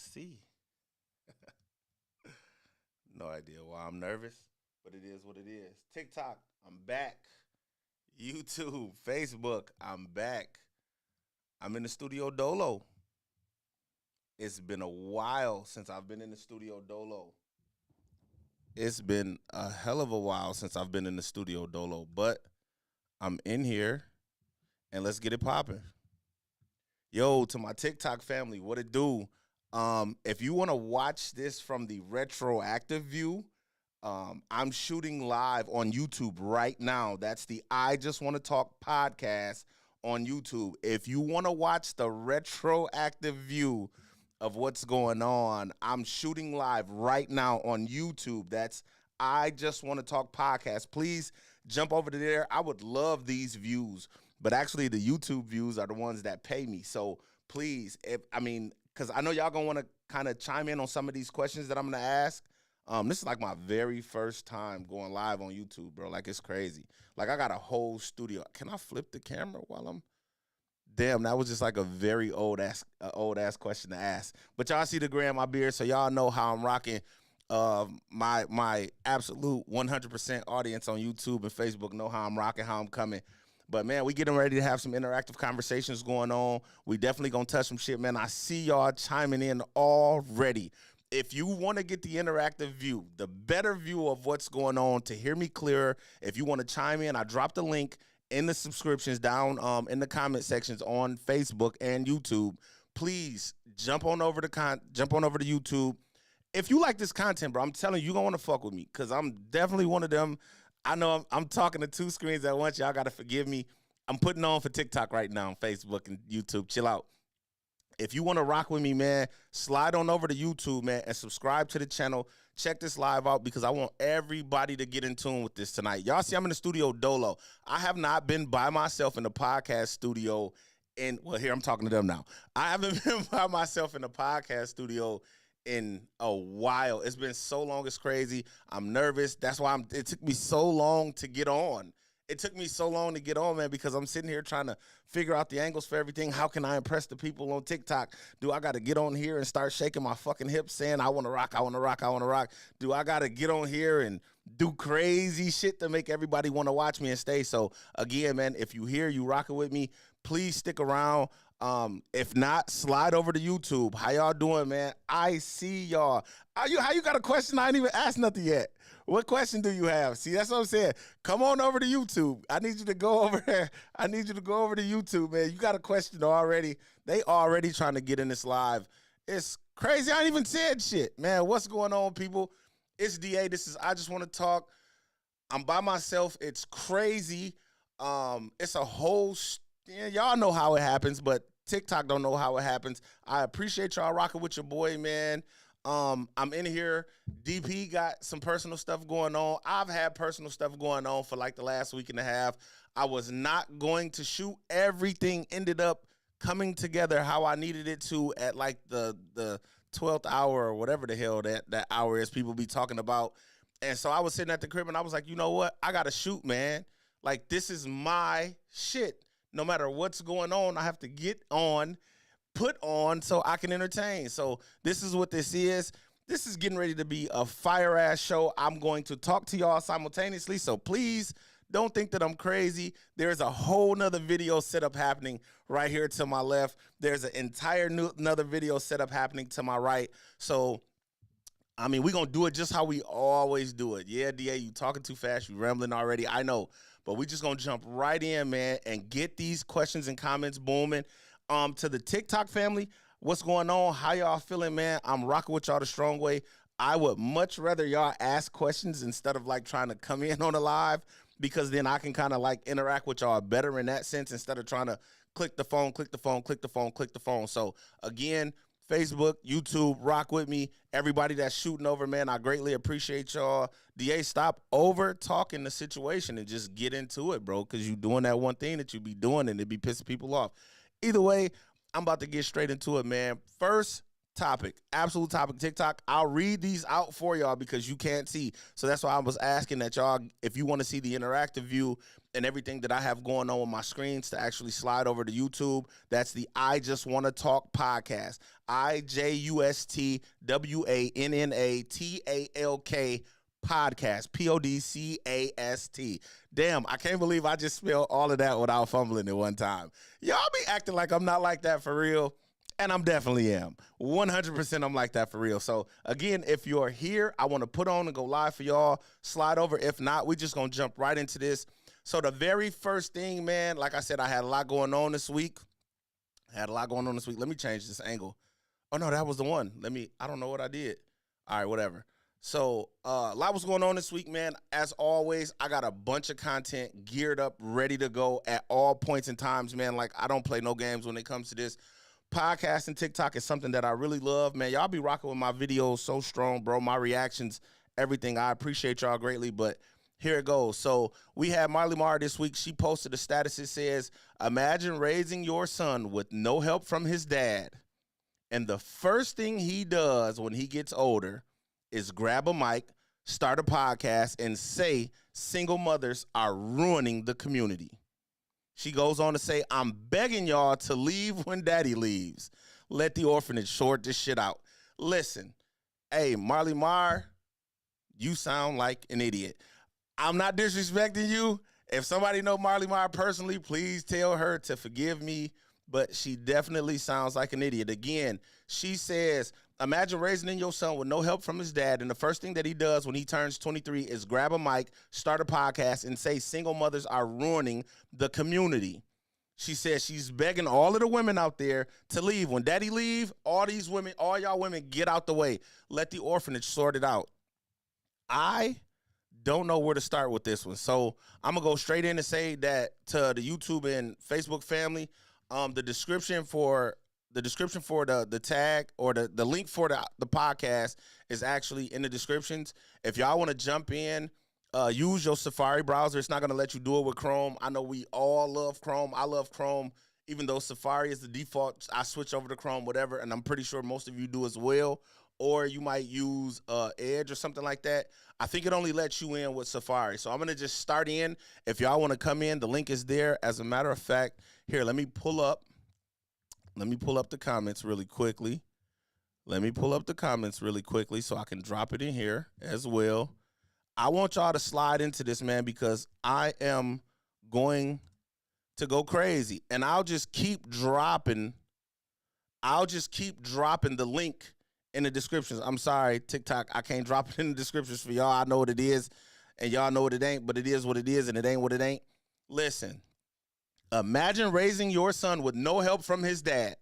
see. No idea why I'm nervous, but it is what it is. TikTok, I'm back. YouTube, Facebook, I'm back. I'm in the studio dolo. It's been a while since I've been in the studio dolo. It's been a hell of a while since I've been in the studio dolo, but I'm in here and let's get it popping. Yo, to my TikTok family, what it do? If you want to watch this from the retroactive view, I'm shooting live on YouTube right now. That's the I Just Want to Talk podcast on YouTube. If you want to watch the retroactive view of what's going on, I'm shooting live right now on YouTube. That's I Just Want to Talk podcast. Please jump over to there. I would love these views, but actually the YouTube views are the ones that pay me. So please, because I know y'all gonna want to kind of chime in on some of these questions that I'm gonna ask. This is like my very first time going live on YouTube, bro. Like it's crazy. Like I got a whole studio. Can I flip the camera while I'm? Damn, that was just like a very old ass question to ask. But y'all see the gray in my beard, so y'all know how I'm rocking. My absolute 100% audience on YouTube and Facebook know how I'm rocking, how I'm coming. But man, we getting ready to have some interactive conversations going on. We definitely gonna touch some shit, man. I see y'all chiming in already. If you want to get the interactive view, the better view of what's going on, to hear me clearer, if you want to chime in, I dropped the link in the subscriptions down in the comment sections on Facebook and YouTube. Please jump on over to YouTube. If you like this content, bro, I'm telling you, you're going to want to fuck with me because I'm definitely one of them. I know I'm talking to two screens at once. Y'all got to forgive me. I'm putting on for TikTok right now on Facebook and YouTube. Chill out. If you want to rock with me, man, slide on over to YouTube, man, and subscribe to the channel. Check this live out because I want everybody to get in tune with this tonight. Y'all see I'm in the studio dolo. I have not been by myself in the podcast studio well, here I'm talking to them now. I haven't been by myself in the podcast studio in a while. It's been so long, it's crazy. I'm nervous. That's why it took me so long to get on. It took me so long to get on, man, because I'm sitting here trying to figure out the angles for everything. How can I impress the people on TikTok? Do I got to get on here and start shaking my fucking hips saying, I want to rock, I want to rock, I want to rock? Do I got to get on here and do crazy shit to make everybody want to watch me and stay? So, again, man, if you here, you rocking with me, please stick around. If not, slide over to YouTube. How y'all doing, man? I see y'all. How you got a question? I ain't even asked nothing yet. What question do you have? See, that's what I'm saying. Come on over to YouTube. I need you to go over there. I need you to go over to YouTube, man. You got a question already. They already trying to get in this live. It's crazy. I ain't even said shit, man. What's going on, people? It's DA. This is I Just Want to Talk. I'm by myself. It's crazy. It's a whole y'all know how it happens, but TikTok don't know how it happens. I appreciate y'all rocking with your boy, man. I'm in here. DP got some personal stuff going on. I've had personal stuff going on for like the last week and a half. I was not going to shoot. Everything ended up coming together how I needed it to at like the 12th hour or whatever the hell that hour is people be talking about. And so I was sitting at the crib and I was like, you know what? I got to shoot, man. Like, this is my shit. No matter what's going on, I have to get on, put on so I can entertain. So this is what this is. This is getting ready to be a fire-ass show. I'm going to talk to y'all simultaneously, so please don't think that I'm crazy. There's a whole nother video setup happening right here to my left. There's an entire another video setup happening to my right. So we're going to do it just how we always do it. Yeah, DA, you talking too fast. You rambling already. I know. But we just going to jump right in, man, and get these questions and comments booming. To the TikTok family, what's going on? How y'all feeling, man? I'm rocking with y'all the strong way. I would much rather y'all ask questions instead of like trying to come in on the live, because then I can kind of like interact with y'all better in that sense instead of trying to click the phone, click the phone, click the phone, click the phone. So again, Facebook, YouTube, rock with me. Everybody that's shooting over, man, I greatly appreciate y'all. DA, stop over talking the situation and just get into it, bro, because you doing that one thing that you be doing and it be pissing people off. Either way, I'm about to get straight into it, man. First topic. Absolute topic. TikTok. I'll read these out for y'all because you can't see. So that's why I was asking that y'all, if you want to see the interactive view and everything that I have going on with my screens, to actually slide over to YouTube. That's the I Just Want to Talk podcast. IJustWANNATALK podcast. PODCAST. Damn, I can't believe I just spelled all of that without fumbling it one time. Y'all be acting like I'm not like that for real. And I'm definitely am. 100% I'm like that for real. So, again, if you're here, I want to put on and go live for y'all. Slide over. If not, we just going to jump right into this. So, the very first thing, man, like I said, I had a lot going on this week. Let me change this angle. Oh, no, that was the one. I don't know what I did. All right, whatever. So, a lot was going on this week, man. As always, I got a bunch of content geared up, ready to go at all points and times, man. Like, I don't play no games when it comes to this. Podcasting, TikTok is something that I really love, man. Y'all be rocking with my videos so strong, bro. My reactions, everything. I appreciate y'all greatly, but here it goes. So we had Marley Marr this week. She posted a status that says, imagine raising your son with no help from his dad, and the first thing he does when he gets older is grab a mic, start a podcast, and say single mothers are ruining the community. She goes on to say, I'm begging y'all to leave when daddy leaves. Let the orphanage sort this shit out. Listen, hey, Marley Marr, you sound like an idiot. I'm not disrespecting you. If somebody know Marley Marr personally, please tell her to forgive me. But she definitely sounds like an idiot. Again, she says, imagine raising your son with no help from his dad, and the first thing that he does when he turns 23 is grab a mic, start a podcast, and say single mothers are ruining the community. She says she's begging all of the women out there to leave. When daddy leave, all y'all women, get out the way. Let the orphanage sort it out. I don't know where to start with this one. So I'm going to go straight in and say that to the YouTube and Facebook family, the description for the tag or the link for the podcast is actually in the descriptions. If y'all want to jump in, use your Safari browser. It's not going to let you do it with Chrome. I know we all love Chrome. I love Chrome, even though Safari is the default. I switch over to Chrome, whatever, and I'm pretty sure most of you do as well. Or you might use Edge or something like that. I think it only lets you in with Safari. So I'm going to just start in. If y'all want to come in, the link is there. As a matter of fact, here, let me pull up the comments really quickly. So I can drop it in here as well. I want y'all to slide into this, man, because I am going to go crazy. And I'll just keep dropping the link in the descriptions. I'm sorry, TikTok, I can't drop it in the descriptions for y'all. I know what it is, and y'all know what it ain't, but it is what it is, and it ain't what it ain't. Listen, imagine raising your son with no help from his dad,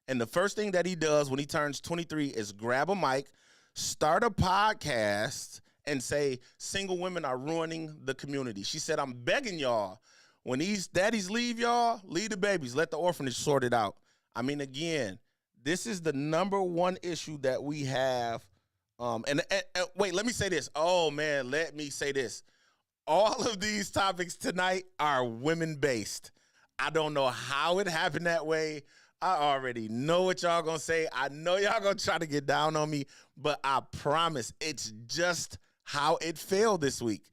and the first thing that he does when he turns 23 is grab a mic, start a podcast, and say single women are ruining the community. She said, I'm begging y'all, when these daddies leave y'all, leave the babies. Let the orphanage sort it out. I mean, again, this is the number one issue that we have. And wait, let me say this. Oh, man, let me say this. All of these topics tonight are women-based. I don't know how it happened that way. I already know what y'all gonna say. I know y'all gonna try to get down on me, but I promise it's just how it fell this week.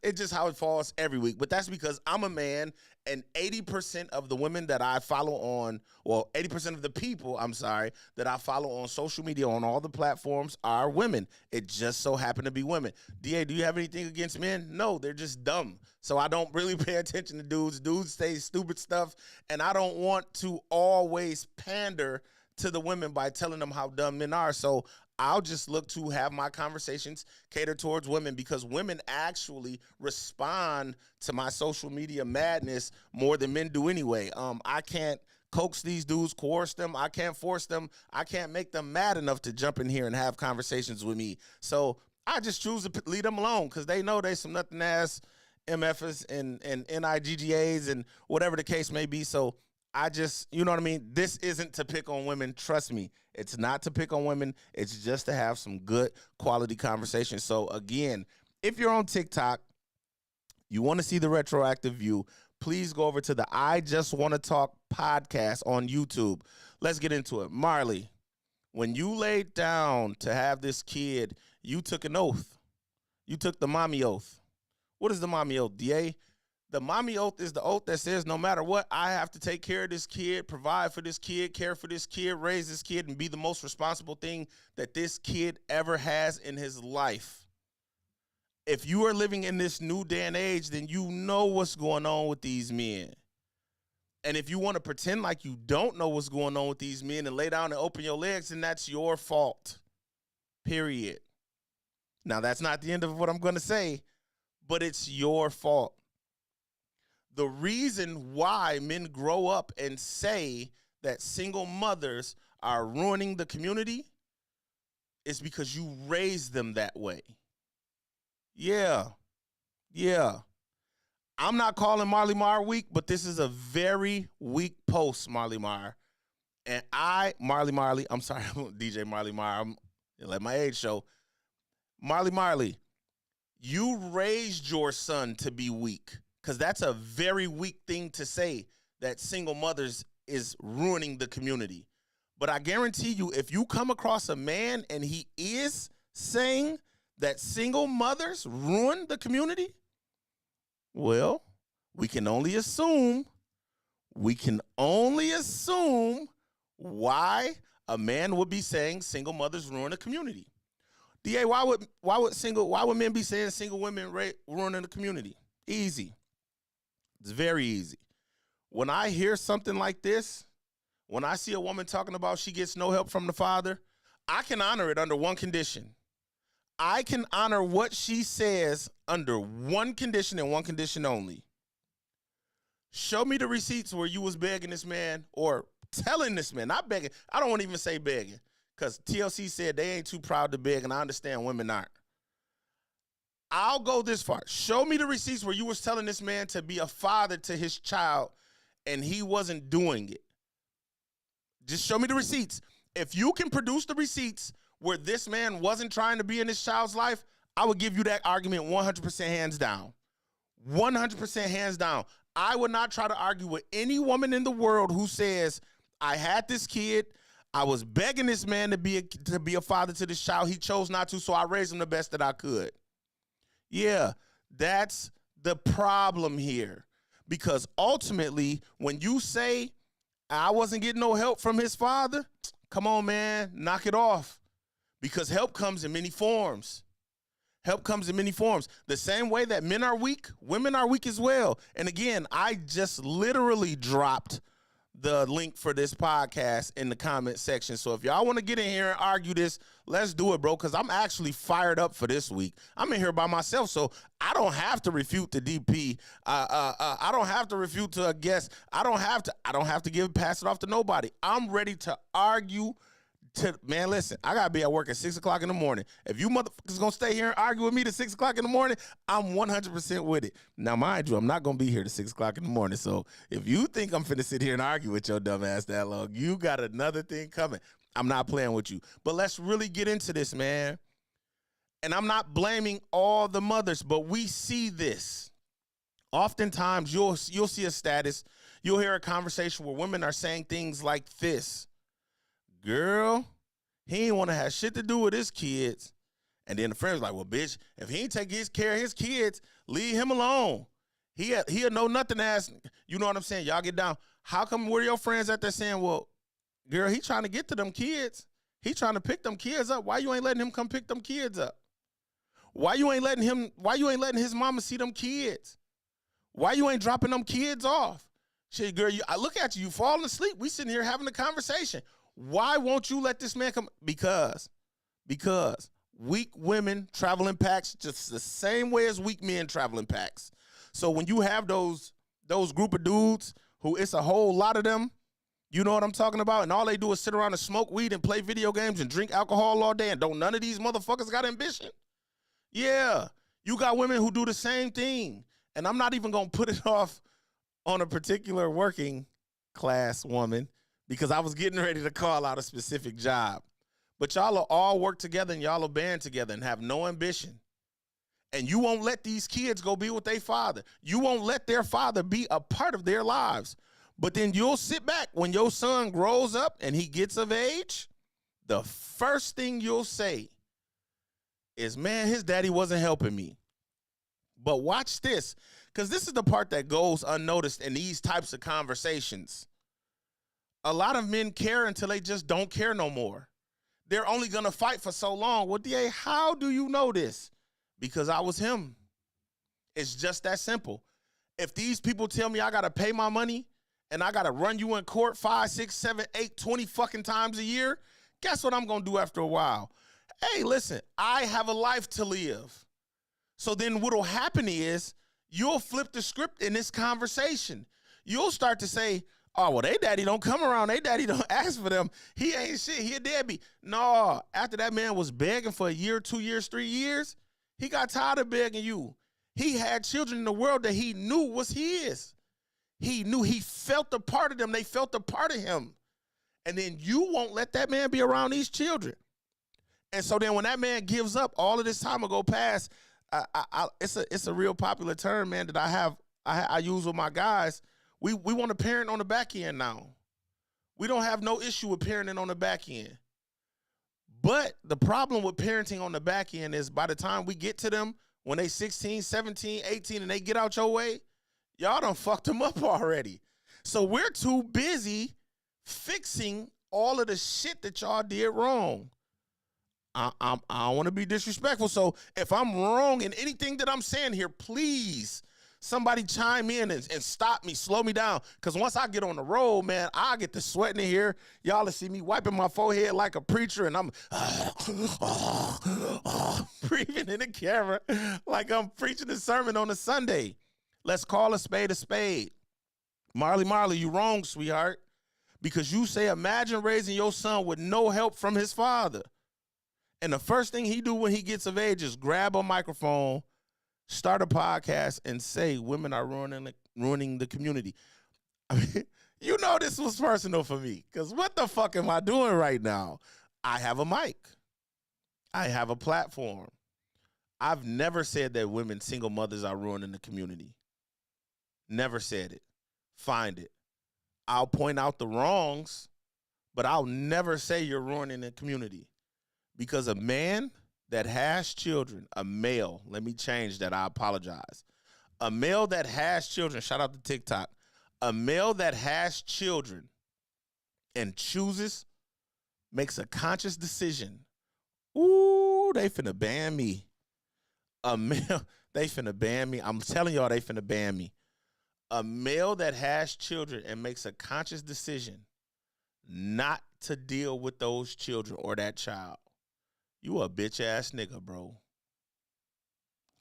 It's just how it falls every week. But that's because I'm a man, and 80% of the women that I follow on, well, 80% of the people, that I follow on social media on all the platforms are women. It just so happened to be women. DA, do you have anything against men? No, they're just dumb. So I don't really pay attention to dudes. Dudes say stupid stuff, and I don't want to always pander to the women by telling them how dumb men are. So I'll just look to have my conversations cater towards women, because women actually respond to my social media madness more than men do anyway. I can't coax these dudes, coerce them. I can't force them. I can't make them mad enough to jump in here and have conversations with me. So I just choose to leave them alone, because they know they some nothing ass MFs and NIGGAs and whatever the case may be. So I just, you know what I mean? This isn't to pick on women. Trust me. It's not to pick on women. It's just to have some good quality conversation. So, again, if you're on TikTok, you want to see the retroactive view, please go over to the I Just Want to Talk podcast on YouTube. Let's get into it. Marley, When you laid down to have this kid, you took an oath. You took the mommy oath. What is the mommy oath, DA? The mommy oath is the oath that says no matter what, I have to take care of this kid, provide for this kid, care for this kid, raise this kid, and be the most responsible thing that this kid ever has in his life. If you are living in this new day and age, then you know what's going on with these men. And if you want to pretend like you don't know what's going on with these men and lay down and open your legs, then that's your fault. Period. Now, that's not the end of what I'm going to say, but it's your fault. The reason why men grow up and say that single mothers are ruining the community is because you raised them that way. Yeah. I'm not calling Marley Marr weak, but this is a very weak post, Marley Marr. And I'm sorry, DJ Marley Marr, I'm let my age show. Marley, you raised your son to be weak, because that's a very weak thing to say, that single mothers is ruining the community. But I guarantee you, if you come across a man and he is saying that single mothers ruin the community, well, we can only assume why a man would be saying single mothers ruin the community. DA, why would men be saying single women ruining the community? Easy. It's very easy. When I hear something like this, when I see a woman talking about she gets no help from the father, I can honor it under one condition. I can honor what she says under one condition and one condition only. Show me the receipts where you was begging this man, or telling this man, not begging. I don't want to even say begging, because TLC said they ain't too proud to beg, and I understand women aren't. I'll go this far. Show me the receipts where you was telling this man to be a father to his child, and he wasn't doing it. Just show me the receipts. If you can produce the receipts where this man wasn't trying to be in his child's life, I would give you that argument 100% hands down. 100% hands down. I would not try to argue with any woman in the world who says, I had this kid, I was begging this man to be a father to this child, he chose not to, so I raised him the best that I could. Yeah, that's the problem here. Because ultimately, when you say, I wasn't getting no help from his father, come on, man, knock it off. Because help comes in many forms. Help comes in many forms. The same way that men are weak, women are weak as well. And again, I just literally dropped the link for this podcast in the comment section. So if y'all want to get in here and argue this, let's do it, bro, because I'm actually fired up for this week. I'm in here by myself, so I don't have to refute the DP. I don't have to refute to a guest. I don't have to pass it off to nobody. I'm ready to argue. Man, listen, I got to be at work at 6 o'clock in the morning. If you motherfuckers going to stay here and argue with me to 6 o'clock in the morning, I'm 100% with it. Now, mind you, I'm not going to be here to 6 o'clock in the morning. So if you think I'm finna sit here and argue with your dumb ass that long, you got another thing coming. I'm not playing with you. But let's really get into this, man. And I'm not blaming all the mothers, but we see this. Oftentimes, you'll see a status, you'll hear a conversation where women are saying things like this. Girl, he ain't want to have shit to do with his kids. And then the friend's like, well, bitch, if he ain't take care of his kids, leave him alone. He'll know nothing ass. You know what I'm saying? Y'all get down. How come where your friends at there saying, well, girl, he trying to get to them kids. He trying to pick them kids up. Why you ain't letting him come pick them kids up? Why you ain't letting his mama see them kids? Why you ain't dropping them kids off? Shit, girl, I look at you falling asleep. We sitting here having a conversation. Why won't you let this man come? Because weak women travel in packs just the same way as weak men travel in packs. So when you have those group of dudes who it's a whole lot of them, you know what I'm talking about? And all they do is sit around and smoke weed and play video games and drink alcohol all day, and don't none of these motherfuckers got ambition? Yeah, you got women who do the same thing. And I'm not even going to put it off on a particular working class woman, because I was getting ready to call out a specific job. But y'all will all work together and y'all will band together and have no ambition. And you won't let these kids go be with their father. You won't let their father be a part of their lives. But then you'll sit back when your son grows up and he gets of age. the first thing you'll say is, man, his daddy wasn't helping me. But watch this, because this is the part that goes unnoticed in these types of conversations. A lot of men care until they just don't care no more. They're only going to fight for so long. Well, DA, how do you know this? Because I was him. It's just that simple. If these people tell me I got to pay my money and I got to run you in court 5, 6, 7, 8, 20 fucking times a year, guess what I'm going to do after a while? Hey, listen, I have a life to live. So then what'll happen is you'll flip the script in this conversation. You'll start to say, oh, well, they daddy don't come around. They daddy don't ask for them. He ain't shit. He a deadbeat. No, after that man was begging for a year, 2 years, 3 years, he got tired of begging you. He had children in the world that he knew was his. He knew, he felt a part of them. They felt a part of him. And then you won't let that man be around these children. And so then when that man gives up, all of this time will go past. It's a real popular term, man, that I use with my guys. We want to parent on the back end now. We don't have no issue with parenting on the back end. But the problem with parenting on the back end is by the time we get to them, when they 16, 17, 18, and they get out your way, y'all done fucked them up already. So we're too busy fixing all of the shit that y'all did wrong. I don't want to be disrespectful. So if I'm wrong in anything that I'm saying here, please, somebody chime in and stop me, slow me down. Because once I get on the road, man, I get to sweating in here. Y'all will see me wiping my forehead like a preacher, and I'm breathing in the camera like I'm preaching a sermon on a Sunday. Let's call a spade a spade. Marley, you wrong, sweetheart. Because you say, imagine raising your son with no help from his father. And the first thing he do when he gets of age is grab a microphone, start a podcast, and say women are ruining the community. I mean, you know this was personal for me, because what the fuck am I doing right now? I have a mic. I have a platform. I've never said that women, single mothers, are ruining the community. Never said it. Find it. I'll point out the wrongs, but I'll never say you're ruining the community. Because a man that has children, a male, let me change that, I apologize. A male that has children, shout out to TikTok, a male that has children and chooses, makes a conscious decision. Ooh, they finna ban me. A male, they finna ban me. I'm telling y'all, they finna ban me. A male that has children and makes a conscious decision not to deal with those children or that child, you a bitch ass nigga, bro.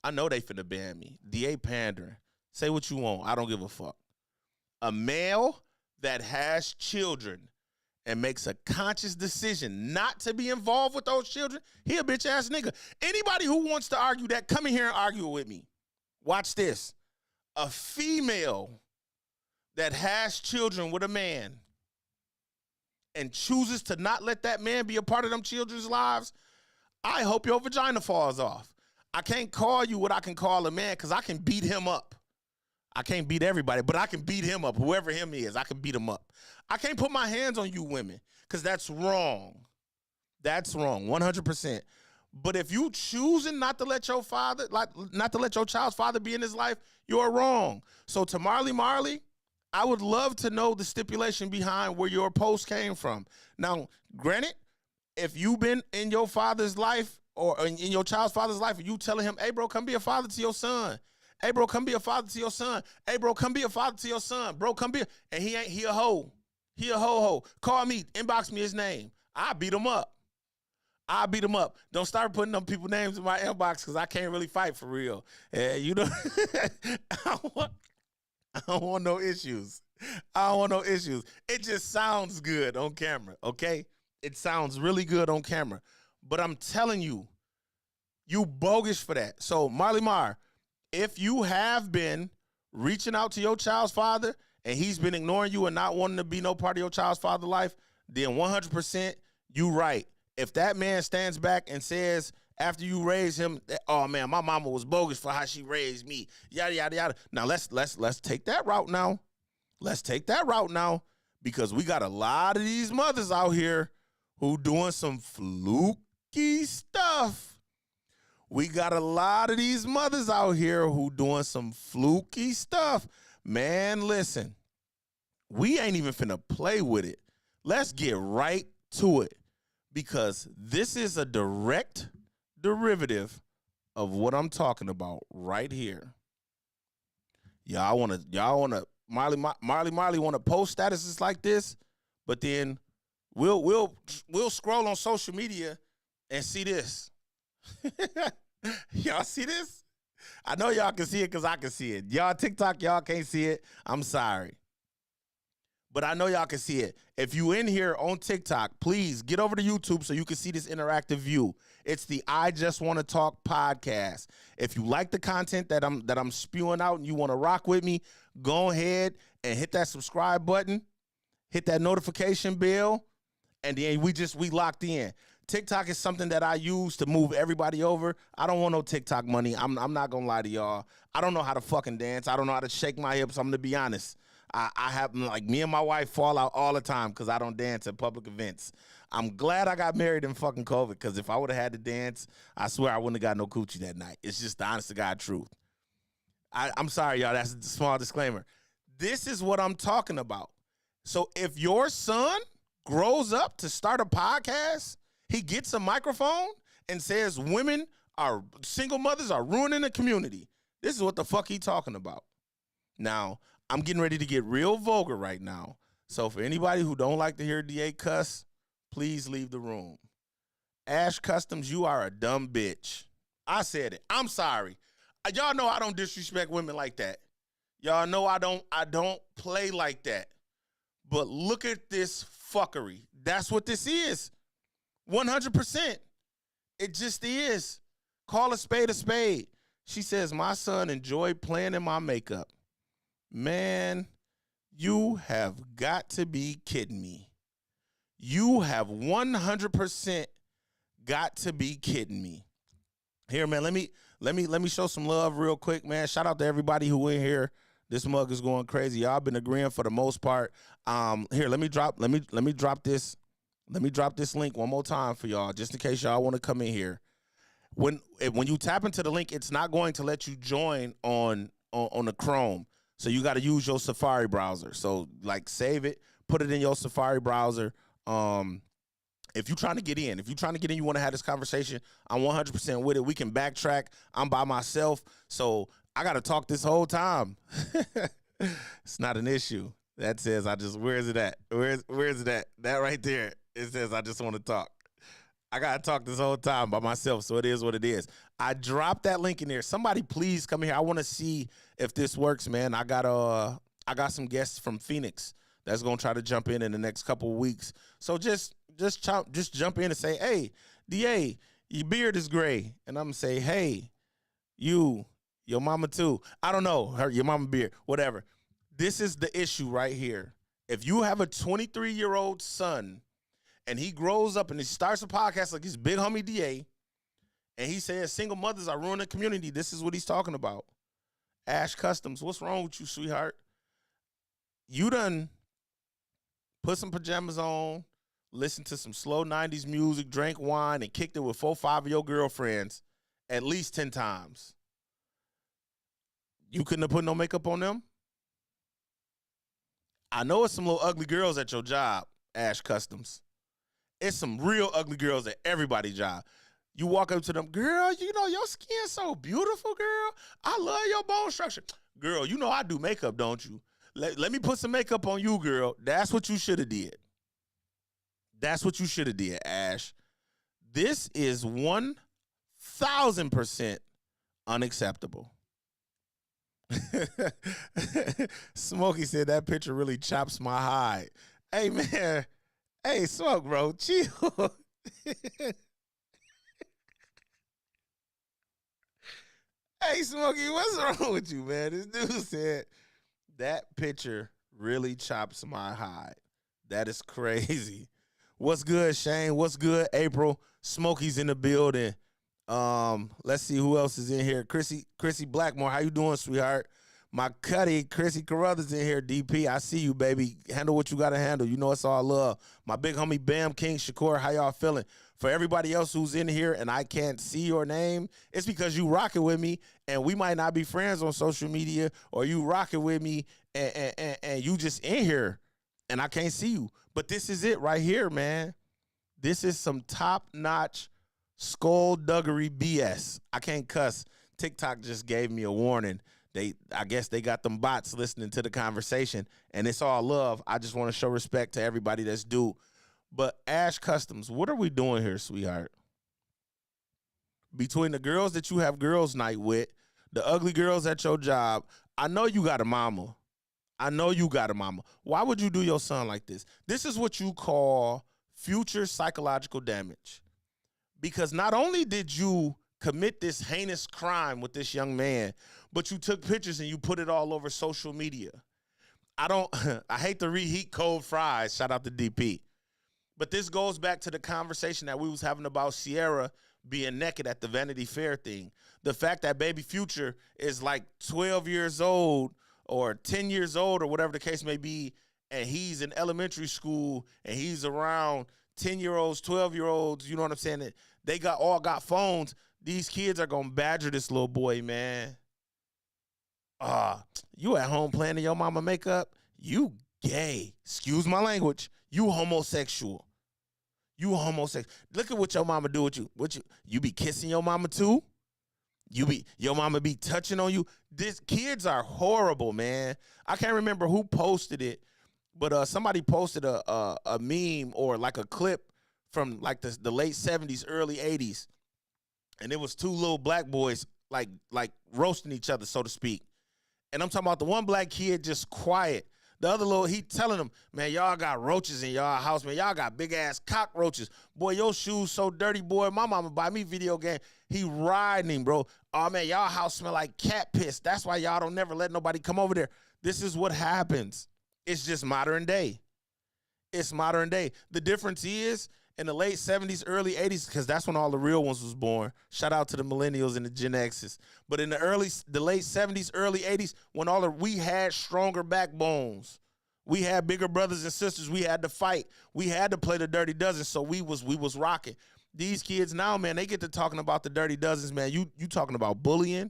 I know they finna ban me. DA pandering. Say what you want. I don't give a fuck. A male that has children and makes a conscious decision not to be involved with those children, he a bitch ass nigga. Anybody who wants to argue that, come in here and argue with me. Watch this. A female that has children with a man and chooses to not let that man be a part of them children's lives, I hope your vagina falls off. I can't call you what I can call a man because I can beat him up. I can't beat everybody, but I can beat him up. Whoever him is, I can beat him up. I can't put my hands on you women because that's wrong. That's wrong, 100%. But if you choosing not to let your father, not to let your child's father be in his life, you're wrong. So to Marley, I would love to know the stipulation behind where your post came from. Now, granted, if you've been in your father's life or in your child's father's life and you telling him, hey, bro, come be a father to your son. Hey, bro, come be a father to your son. Hey, bro, come be a father to your son. Bro, come be. And he a hoe. He a ho-ho. Call me. Inbox me his name. I beat him up. I beat him up. Don't start putting them people's names in my inbox because I can't really fight for real. You know, I don't want no issues. I don't want no issues. It just sounds good on camera, okay? It sounds really good on camera. But I'm telling you, you bogus for that. So, Marley Mar, if you have been reaching out to your child's father and he's been ignoring you and not wanting to be no part of your child's father's life, then 100% you right. If that man stands back and says after you raise him, oh man, my mama was bogus for how she raised me, yada yada yada. Now let's take that route now. Let's take that route now because we got a lot of these mothers out here who doing some fluky stuff. We got a lot of these mothers out here who doing some fluky stuff. Man, listen, we ain't even finna play with it. Let's get right to it because this is a direct derivative of what I'm talking about right here. Y'all wanna Marley wanna post statuses like this, but then we'll scroll on social media and see this. Y'all see this? I know y'all can see it because I can see it. Y'all TikTok, y'all can't see it. I'm sorry. But I know y'all can see it. If you in here on TikTok, please get over to YouTube so you can see this interactive view. It's the I Just Want to Talk podcast. If you like the content that I'm spewing out and you want to rock with me, go ahead and hit that subscribe button, hit that notification bell, and then we locked in. TikTok is something that I use to move everybody over. I don't want no TikTok money. I'm not gonna lie to y'all. I don't know how to fucking dance. I don't know how to shake my hips. I'm gonna be honest. I have, like, me and my wife fall out all the time because I don't dance at public events. I'm glad I got married in fucking COVID because if I would have had to dance, I swear I wouldn't have got no coochie that night. It's just the honest to God truth. I'm sorry, y'all. That's a small disclaimer. This is what I'm talking about. So if your son grows up to start a podcast, he gets a microphone and says single mothers are ruining the community. This is what the fuck he talking about. Now, I'm getting ready to get real vulgar right now. So for anybody who don't like to hear DA cuss, please leave the room. Ash Customs, you are a dumb bitch. I said it. I'm sorry. Y'all know I don't disrespect women like that. Y'all know I don't play like that. But look at this fuckery. That's what this is. 100%. It just is. Call a spade a spade. She says, my son enjoyed playing in my makeup. Man, you have got to be kidding me. You have 100% got to be kidding me. Here, man, let me show some love real quick, man. Shout out to everybody who in here. This mug is going crazy. Y'all been agreeing for the most part. Here, let me drop this link one more time for y'all, just in case y'all want to come in here. When you tap into the link, it's not going to let you join on the Chrome. So you got to use your Safari browser. So, like, save it, put it in your Safari browser. If you're trying to get in, you want to have this conversation, I'm 100% with it. We can backtrack. I'm by myself, so I got to talk this whole time. It's not an issue. That says where is it at? Where is it at? That right there. It says I just want to talk. I got to talk this whole time by myself, so it is what it is. I dropped that link in there. Somebody please come here. I want to see if this works, man. I got some guests from Phoenix that's going to try to jump in the next couple of weeks. So just jump in and say, hey, DA, your beard is gray. And I'm going to say, hey, your mama too. I don't know, your mama beard, whatever. This is the issue right here. If you have a 23-year-old son and he grows up and he starts a podcast like his big homie DA, and he says single mothers are ruining the community, this is what he's talking about. Ash Customs, what's wrong with you, sweetheart? You done put some pajamas on, listen to some slow 90s music, drank wine, and kicked it with 4-5 of your girlfriends at least 10 times. You couldn't have put no makeup on them? I know it's some little ugly girls at your job, Ash Customs. It's some real ugly girls at everybody's job. You walk up to them, girl, you know, your skin's so beautiful, girl. I love your bone structure. Girl, you know I do makeup, don't you? Let me put some makeup on you, girl. That's what you should have did. That's what you should have did, Ash. This is 1,000% unacceptable. Smokey said that picture really chops my hide. Hey, man. Hey, Smoke, bro. Chill. Hey, Smokey, what's wrong with you, man? This dude said that picture really chops my hide. That is crazy. What's good, Shane? What's good, April? Smokey's in the building. Let's see who else is in here. Chrissy Blackmore, how you doing, sweetheart? My Cuddy, Chrissy Carruthers in here, DP. I see you, baby. Handle what you got to handle. You know it's all love. My big homie, Bam King Shakur, how y'all feeling? For everybody else who's in here and I can't see your name, it's because you rocking with me and we might not be friends on social media, or you rocking with me and you just in here and I can't see you. But this is it right here, man. This is some top-notch skullduggery BS. I can't cuss. TikTok just gave me a warning. I guess they got them bots listening to the conversation, and it's all love. I just want to show respect to everybody that's due. But Ash Customs, what are we doing here, sweetheart? Between the girls that you have girls' night with, the ugly girls at your job, I know you got a mama. I know you got a mama. Why would you do your son like this? This is what you call future psychological damage. Because not only did you commit this heinous crime with this young man, but you took pictures and you put it all over social media. I hate to reheat cold fries. Shout out to DP. But this goes back to the conversation that we was having about Sierra being naked at the Vanity Fair thing. The fact that Baby Future is like 12 years old or 10 years old or whatever the case may be, and he's in elementary school and he's around 10-year-olds, 12-year-olds, you know what I'm saying? They all got phones. These kids are going to badger this little boy, man. You at home playing in your mama makeup? You gay. Excuse my language. You homosexual. You homosexual. Look at what your mama do with you. You be kissing your mama too? Your mama be touching on you? These kids are horrible, man. I can't remember who posted it, but somebody posted a meme or like a clip from like the late 70s, early 80s. And it was two little black boys like roasting each other, so to speak. And I'm talking about the one black kid just quiet. The other little, he telling them, man, y'all got roaches in y'all house, man. Y'all got big-ass cockroaches. Boy, your shoes so dirty, boy. My mama buy me video game. He riding him, bro. Oh, man, y'all house smell like cat piss. That's why y'all don't never let nobody come over there. This is what happens. It's just modern day. It's modern day. The difference is, in the late 70s, early 80s, because that's when all the real ones was born. Shout out to the millennials and the Gen X's. But in the late 70s, early 80s, when we had stronger backbones. We had bigger brothers and sisters. We had to fight. We had to play the Dirty Dozen, so we was rocking. These kids now, man, they get to talking about the Dirty Dozens, man. You talking about bullying.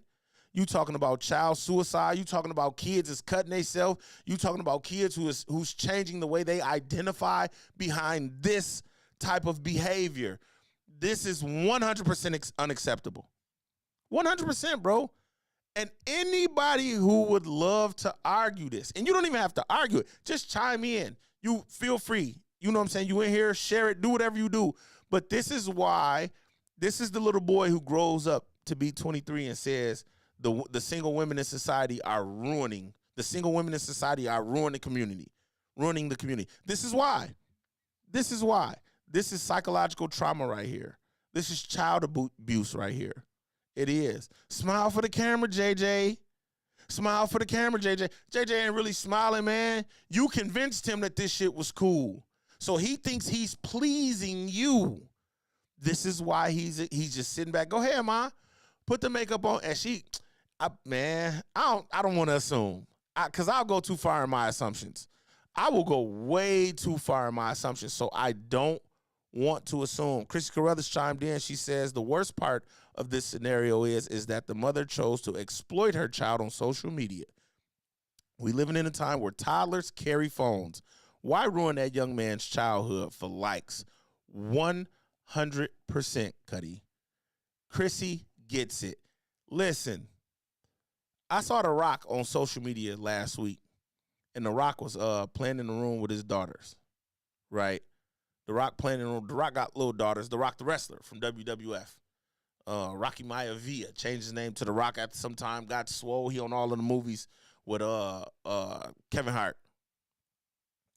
You talking about child suicide. You talking about kids is cutting themselves. You talking about kids who's changing the way they identify behind this type of behavior. This is 100% unacceptable. 100%, bro. And anybody who would love to argue this, and you don't even have to argue it, just chime in. You feel free. You know what I'm saying? You in here, share it, do whatever you do. But this is why, this is the little boy who grows up to be 23 and says the single women in society are ruining. The single women in society are ruining the community. Ruining the community. This is why. This is why. This is psychological trauma right here. This is child abuse right here. It is. Smile for the camera, JJ. Smile for the camera, JJ. JJ ain't really smiling, man. You convinced him that this shit was cool. So he thinks he's pleasing you. This is why he's just sitting back. Go ahead, Ma. Put the makeup on. And I don't want to assume. Because I'll go too far in my assumptions. I will go way too far in my assumptions. So I don't want to assume. Chrissy Carruthers chimed in. She says the worst part of this scenario is that the mother chose to exploit her child on social media. We living in a time where toddlers carry phones. Why ruin that young man's childhood for likes? 100%, Cuddy. Chrissy gets it. Listen, I saw The Rock on social media last week, and The Rock was playing in the room with his daughters, right? The Rock playing in the room. The Rock got little daughters. The Rock, the wrestler from WWF. Rocky Maivia changed his name to The Rock after some time. Got swole. He on all of the movies with Kevin Hart.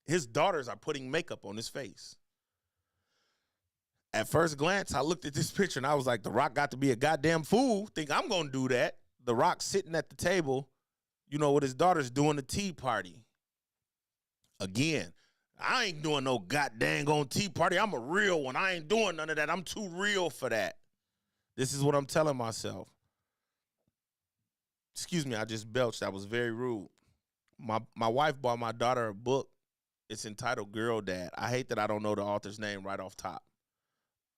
His daughters are putting makeup on his face. At first glance, I looked at this picture and I was like, The Rock got to be a goddamn fool. Think I'm going to do that. The Rock sitting at the table, you know, with his daughters doing the tea party. Again, I ain't doing no goddamn on tea party. I'm a real one. I ain't doing none of that. I'm too real for that. This is what I'm telling myself. Excuse me, I just belched. That was very rude. My wife bought my daughter a book. It's entitled Girl Dad. I hate that I don't know the author's name right off top.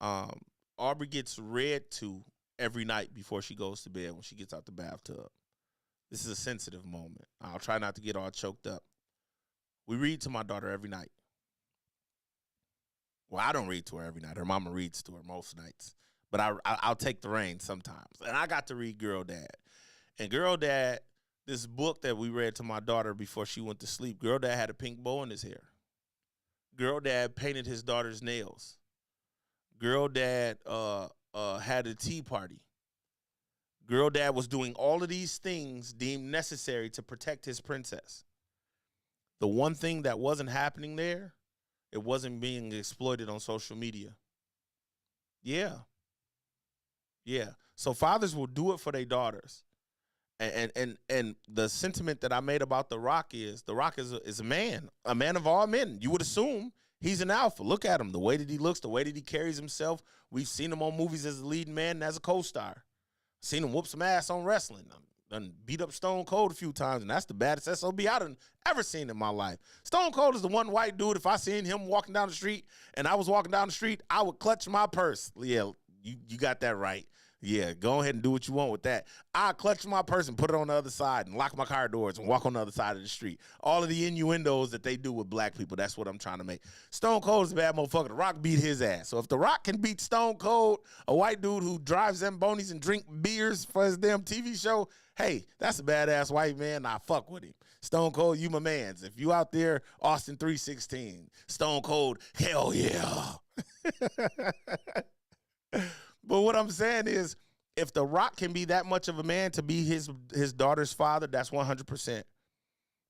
Um, Aubrey gets read to every night before she goes to bed when she gets out the bathtub. This is a sensitive moment. I'll try not to get all choked up. We read to my daughter every night. Well, I don't read to her every night. Her mama reads to her most nights. But I'll take the reins sometimes. And I got to read Girl Dad. And Girl Dad, this book that we read to my daughter before she went to sleep, Girl Dad had a pink bow in his hair. Girl Dad painted his daughter's nails. Girl Dad had a tea party. Girl Dad was doing all of these things deemed necessary to protect his princess. The one thing that wasn't happening there, it wasn't being exploited on social media. Yeah. So fathers will do it for their daughters. And the sentiment that I made about The Rock is a man of all men. You would assume he's an alpha. Look at him, the way that he looks, the way that he carries himself. We've seen him on movies as a leading man and as a co-star. Seen him whoop some ass on wrestling. Done beat up Stone Cold a few times, and that's the baddest SOB I done ever seen in my life. Stone Cold is the one white dude, if I seen him walking down the street and I was walking down the street, I would clutch my purse. Yeah, you got that right. Yeah, go ahead and do what you want with that. I clutch my purse and put it on the other side and lock my car doors and walk on the other side of the street. All of the innuendos that they do with black people, that's what I'm trying to make. Stone Cold is a bad motherfucker. The Rock beat his ass. So if The Rock can beat Stone Cold, a white dude who drives Zambonis and drink beers for his damn TV show, hey, that's a badass white man. I fuck with him. Stone Cold, you my mans. If you out there, Austin 316, Stone Cold, hell yeah. But what I'm saying is, if The Rock can be that much of a man to be his daughter's father, that's 100%.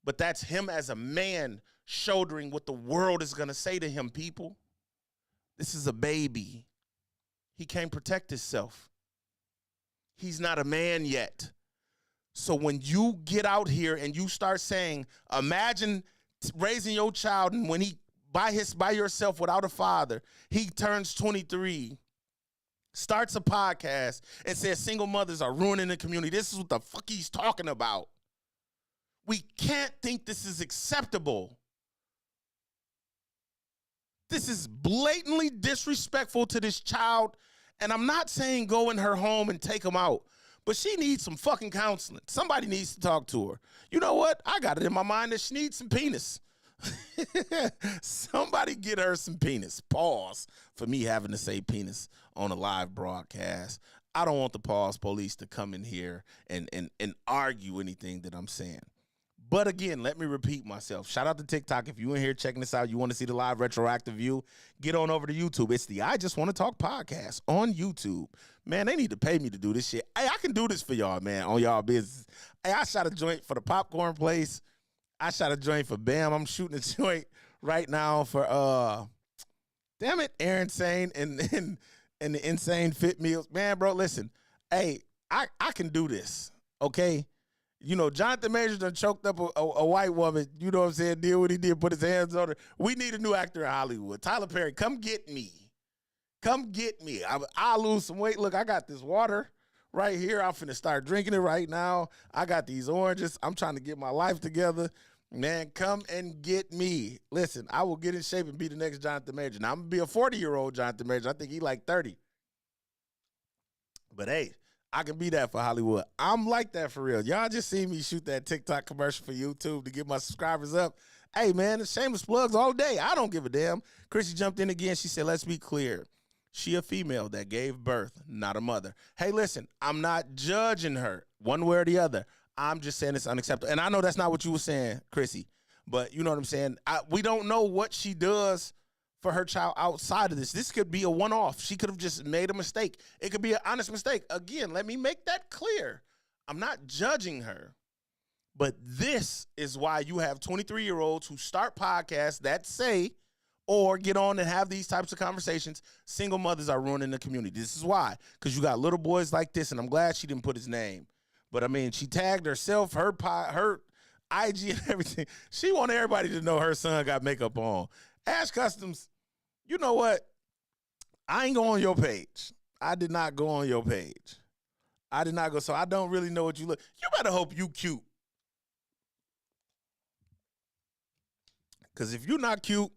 But that's him as a man shouldering what the world is going to say to him, people. This is a baby. He can't protect himself. He's not a man yet. So when you get out here and you start saying, imagine raising your child, and when he by yourself without a father, he turns 23, starts a podcast and says single mothers are ruining the community. This is what the fuck he's talking about. We can't think this is acceptable. This is blatantly disrespectful to this child. And I'm not saying go in her home and take him out, but she needs some fucking counseling. Somebody needs to talk to her. You know what? I got it in my mind that she needs some penis. Somebody get her some penis. Pause for me having to say penis on a live broadcast. I don't want the pause police to come in here and argue anything that I'm saying. But again, let me repeat myself. Shout out to TikTok. If you in here checking this out, you want to see the live retroactive view, get on over to YouTube. It's the I Just Want to Talk podcast on YouTube. Man, they need to pay me to do this shit. Hey, I can do this for y'all, man, on y'all business. Hey, I shot a joint for the popcorn place. I shot a joint for Bam. I'm shooting a joint right now for damn it, Aaron Sane and the Insane Fit Meals. Man, bro, listen. Hey, I can do this. Okay. You know, Jonathan Majors done choked up a white woman. You know what I'm saying? Did what he did, put his hands on her. We need a new actor in Hollywood. Tyler Perry, come get me. Come get me. I'll lose some weight. Look, I got this water right here. I'm finna start drinking it right now. I got these oranges. I'm trying to get my life together. Man, come and get me. Listen, I will get in shape and be the next Jonathan Major. Now, I'm going to be a 40-year-old Jonathan Major. I think he like 30. But, hey, I can be that for Hollywood. I'm like that for real. Y'all just see me shoot that TikTok commercial for YouTube to get my subscribers up. Hey, man, it's shameless plugs all day. I don't give a damn. Chrissy jumped in again. She said, let's be clear. She a female that gave birth, not a mother. Hey, listen, I'm not judging her one way or the other. I'm just saying it's unacceptable. And I know that's not what you were saying, Chrissy, but you know what I'm saying? We don't know what she does for her child outside of this. This could be a one-off. She could have just made a mistake. It could be an honest mistake. Again, let me make that clear. I'm not judging her, but this is why you have 23-year-olds who start podcasts that say or get on and have these types of conversations. Single mothers are ruining the community. This is why, because you got little boys like this, and I'm glad she didn't put his name. But, I mean, she tagged herself, her IG and everything. She wanted everybody to know her son got makeup on. Ash Customs, you know what? I ain't go on your page. I did not go on your page. I did not go. So I don't really know what you look. You better hope you cute. Because if you're not cute,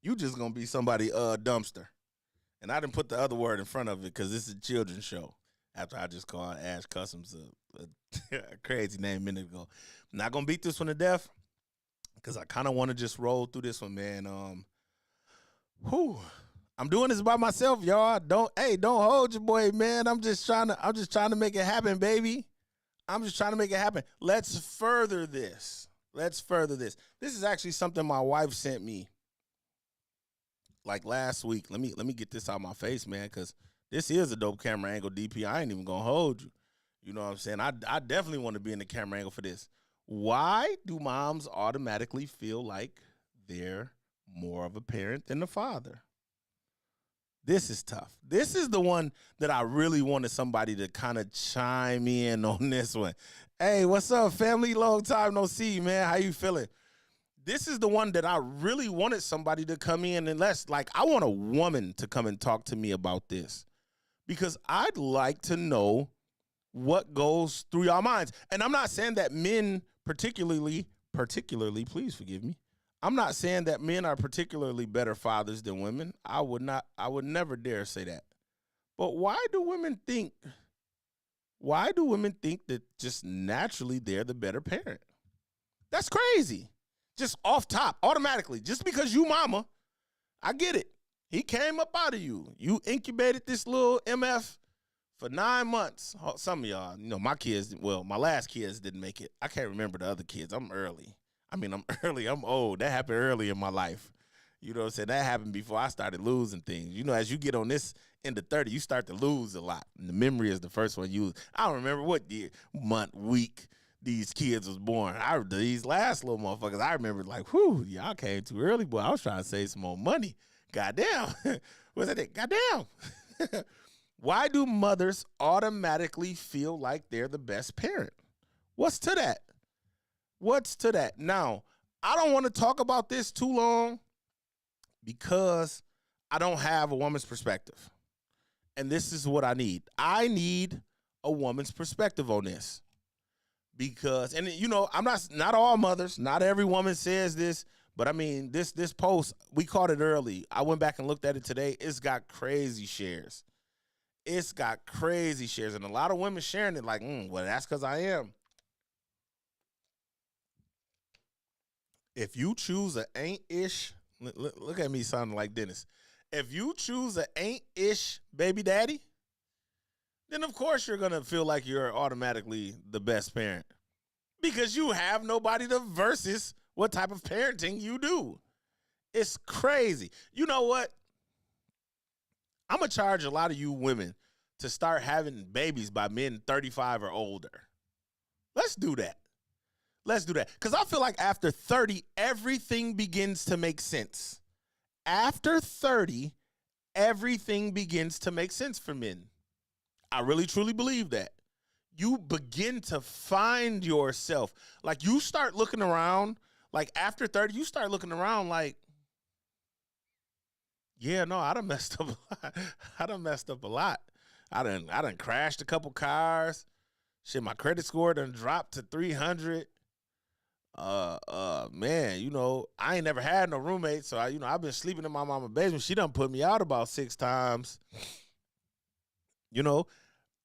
you just going to be somebody dumpster. And I didn't put the other word in front of it because this is a children's show. After I just called Ash Customs a crazy name a minute ago. I'm not going to beat this one to death because I kind of want to just roll through this one, man. I'm doing this by myself, y'all. Don't hold your boy, man. I'm just trying to make it happen, baby. I'm just trying to make it happen. Let's further this. This is actually something my wife sent me like last week. Let me get this out of my face, man, because this is a dope camera angle, DP. I ain't even gonna hold you. You know what I'm saying? I definitely want to be in the camera angle for this. Why do moms automatically feel like they're more of a parent than the father? This is tough. This is the one that I really wanted somebody to kind of chime in on this one. Hey, what's up, family? Long time no see, man. How you feeling? This is the one that I really wanted somebody to come in and I want a woman to come and talk to me about this because I'd like to know what goes through y'all minds. And I'm not saying that men particularly, please forgive me. I'm not saying that men are particularly better fathers than women. I would never dare say that. But why do women think that just naturally they're the better parent? That's crazy. Just off top, automatically. Just because you mama, I get it. He came up out of you. You incubated this little MF for 9 months. Some of y'all, my last kids didn't make it. I can't remember the other kids. I'm early. I'm early. I'm old. That happened early in my life. You know what I'm saying? That happened before I started losing things. As you get on this into 30, you start to lose a lot. And the memory is the first one you lose. I don't remember what year, month, week these kids was born. These last little motherfuckers, I remember y'all came too early, boy. I was trying to save some more money. Goddamn. What's that? Goddamn. Why do mothers automatically feel like they're the best parent? What's to that? Now, I don't want to talk about this too long because I don't have a woman's perspective. And this is what I need. I need a woman's perspective on this. Because, and I'm not all mothers, not every woman says this, but this post, we caught it early. I went back and looked at it today. It's got crazy shares. And a lot of women sharing it like, well, that's because I am. If you choose a ain't-ish, look at me sounding like Dennis. If you choose a ain't-ish baby daddy, then of course you're going to feel like you're automatically the best parent because you have nobody to versus what type of parenting you do. It's crazy. You know what? I'm going to charge a lot of you women to start having babies by men 35 or older. Let's do that. Because I feel like after 30, everything begins to make sense. After 30, everything begins to make sense for men. I really, truly believe that. You begin to find yourself. Like, you start looking around, like, after 30, you start looking around like, yeah, no, I done messed up a lot. I done crashed a couple cars. Shit, my credit score done dropped to 300. Man, I ain't never had no roommate, so I've been sleeping in my mama's basement. She done put me out about 6 times.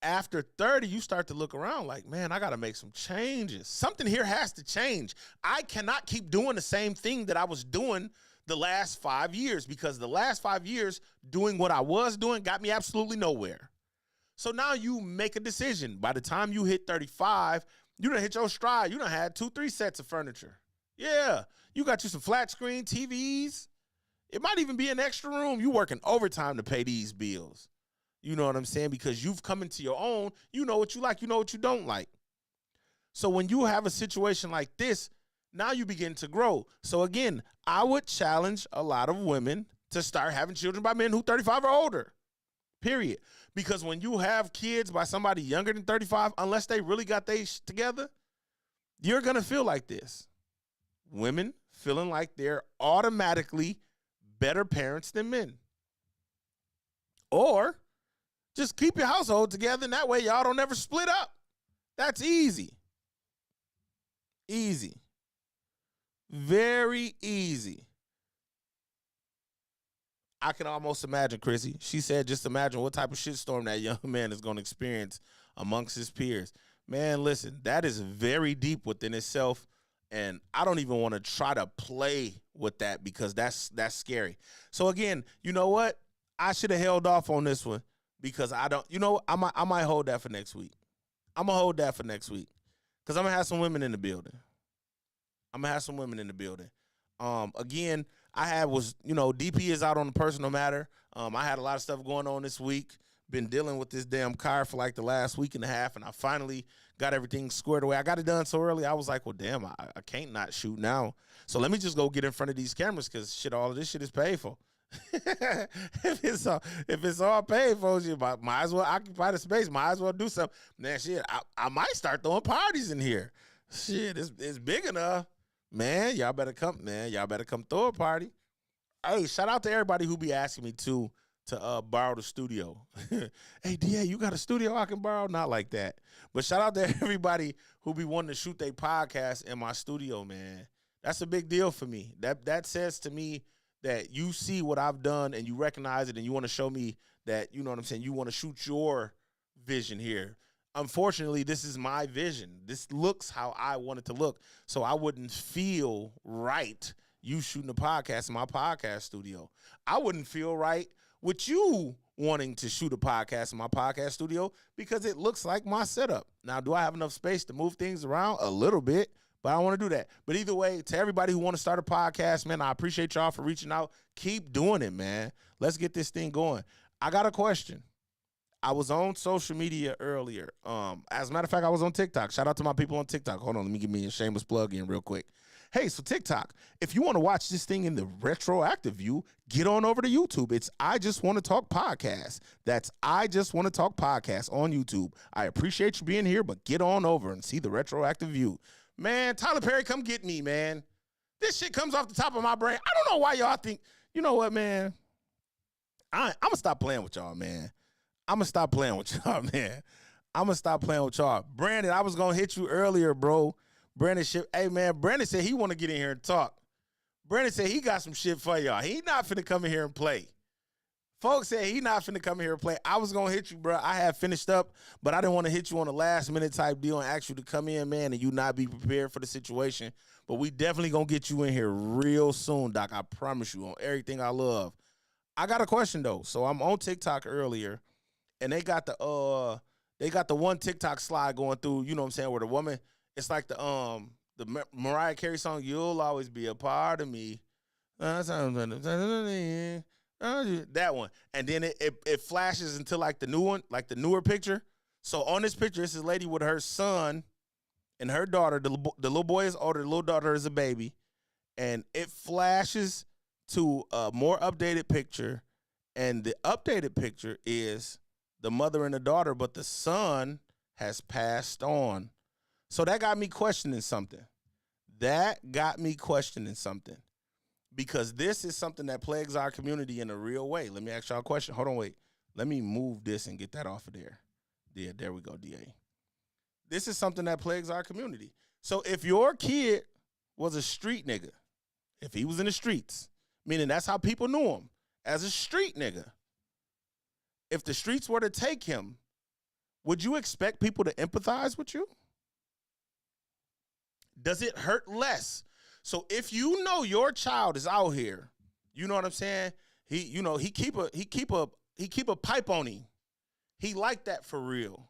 After 30, you start to look around like, man, I got to make some changes. Something here has to change. I cannot keep doing the same thing that I was doing the last 5 years because the last 5 years doing what I was doing got me absolutely nowhere. So now you make a decision. By the time you hit 35, you done hit your stride. You done had 2-3 sets of furniture. Yeah, you got you some flat screen TVs. It might even be an extra room. You working overtime to pay these bills. You know what I'm saying? Because you've come into your own. You know what you like. You know what you don't like. So when you have a situation like this, now you begin to grow. So again, I would challenge a lot of women to start having children by men who 35 or older. Period. Because when you have kids by somebody younger than 35, unless they really got their together, you're going to feel like this. Women feeling like they're automatically better parents than men. Or Just keep your household together, and that way y'all don't ever split up. That's easy. Easy. Very easy. I can almost imagine, Chrissy. She said, just imagine what type of shitstorm that young man is going to experience amongst his peers. Man, listen, that is very deep within itself, and I don't even want to try to play with that because that's scary. So again, you know what? I should have held off on this one because I don't. You know, I might hold that for next week. I'm gonna hold that for next week because I'm gonna have some women in the building. Again, DP is out on the personal matter. I had a lot of stuff going on this week. Been dealing with this damn car for like the last week and a half, and I finally got everything squared away. I got it done so early. I was like, well, damn, I can't not shoot now. So let me just go get in front of these cameras because shit, all of this shit is paid for. if it's all paid for, you might as well occupy the space. Might as well do something. Man, shit, I might start throwing parties in here. Shit, it's big enough. Man, y'all better come. Man, y'all better come throw a party. Hey, shout out to everybody who be asking me to borrow the studio. Hey, DA, you got a studio I can borrow? Not like that. But shout out to everybody who be wanting to shoot their podcast in my studio, man. That's a big deal for me. That says to me that you see what I've done and you recognize it and you want to show me that, you know what I'm saying, you want to shoot your vision here. Unfortunately, this is my vision. This looks how I want it to look. So I wouldn't feel right you shooting a podcast in my podcast studio. I wouldn't feel right with you wanting to shoot a podcast in my podcast studio because it looks like my setup. Now, do I have enough space to move things around? A little bit, but I don't want to do that. But either way, to everybody who want to start a podcast, man, I appreciate y'all for reaching out. Keep doing it, man. Let's get this thing going. I got a question. I was on social media earlier. As a matter of fact, I was on TikTok. Shout out to my people on TikTok. Hold on, let me give me a shameless plug in real quick. Hey, so TikTok, if you want to watch this thing in the retroactive view, get on over to YouTube. It's I Just Want to Talk Podcast. That's I Just Want to Talk Podcast on YouTube. I appreciate you being here, but get on over and see the retroactive view. Man, Tyler Perry, come get me, man. This shit comes off the top of my brain. I don't know why y'all think, you know what, man? I'm going to stop playing with y'all, man. Brandon, I was going to hit you earlier, bro. Brandon, hey, man, Brandon said he want to get in here and talk. Brandon said he got some shit for y'all. He not finna come in here and play. Folks said he not finna come in here and play. I was going to hit you, bro. I had finished up, but I didn't want to hit you on a last-minute type deal and ask you to come in, man, and you not be prepared for the situation. But we definitely going to get you in here real soon, Doc. I promise you, on everything I love. I got a question, though. So I'm on TikTok earlier, and they got the one TikTok slide going through, you know what I'm saying, where the woman, it's like the Mariah Carey song, You'll Always Be a Part of Me. That one. And then it flashes into like the new one, like the newer picture. So on this picture, it's this lady with her son and her daughter. The little boy is older, the little daughter is a baby. And it flashes to a more updated picture. And the updated picture is the mother and the daughter, but the son has passed on. So that got me questioning something. Because this is something that plagues our community in a real way. Let me ask y'all a question. Hold on, wait. Let me move this and get that off of there. Yeah, there we go, DA. This is something that plagues our community. So if your kid was a street nigga, if he was in the streets, meaning that's how people knew him, as a street nigga, if the streets were to take him, would you expect people to empathize with you? Does it hurt less? So if you know your child is out here, you know what I'm saying? He keep a pipe on him. He like that for real.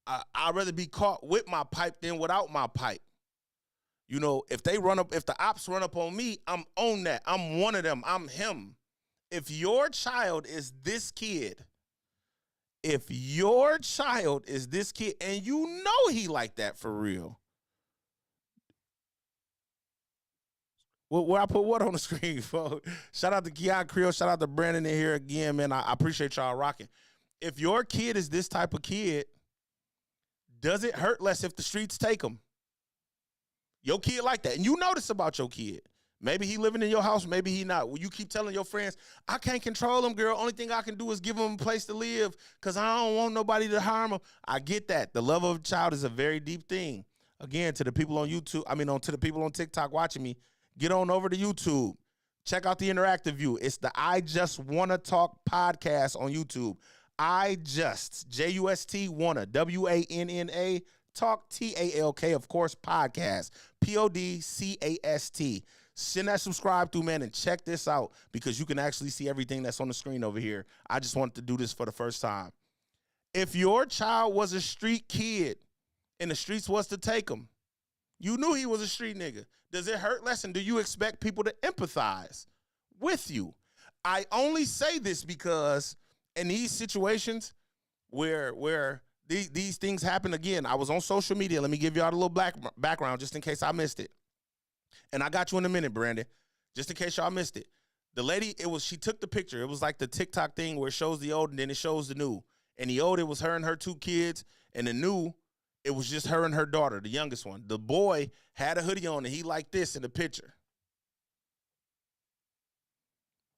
I'd rather be caught with my pipe than without my pipe. You know, if the ops run up on me, I'm on that. I'm one of them. I'm him. If your child is this kid, and you know he like that for real, where I put what on the screen, folks? Shout out to Keon Creel. Shout out to Brandon in here again, man. I appreciate y'all rocking. If your kid is this type of kid, does it hurt less if the streets take them? Your kid like that. And you know this about your kid. Maybe he living in your house, maybe he not. Well, you keep telling your friends, I can't control him, girl. Only thing I can do is give him a place to live because I don't want nobody to harm him. I get that. The love of a child is a very deep thing. Again, to the people on YouTube, to the people on TikTok watching me, get on over to YouTube. Check out the interactive view. It's the I Just Wanna Talk podcast on YouTube. Just Wanna, WANNA, Talk, TALK, of course, podcast, PODCAST. Send that subscribe through, man, and check this out because you can actually see everything that's on the screen over here. I just wanted to do this for the first time. If your child was a street kid and the streets was to take him, you knew he was a street nigga. Does it hurt less, and do you expect people to empathize with you? I only say this because in these situations where these things happen, again, I was on social media. Let me give y'all a little background just in case I missed it. And I got you in a minute, Brandon, just in case y'all missed it. The lady, she took the picture. It was like the TikTok thing where it shows the old and then it shows the new. And the old, it was her and her 2 kids. And the new, it was just her and her daughter, the youngest one. The boy had a hoodie on and he like this in the picture.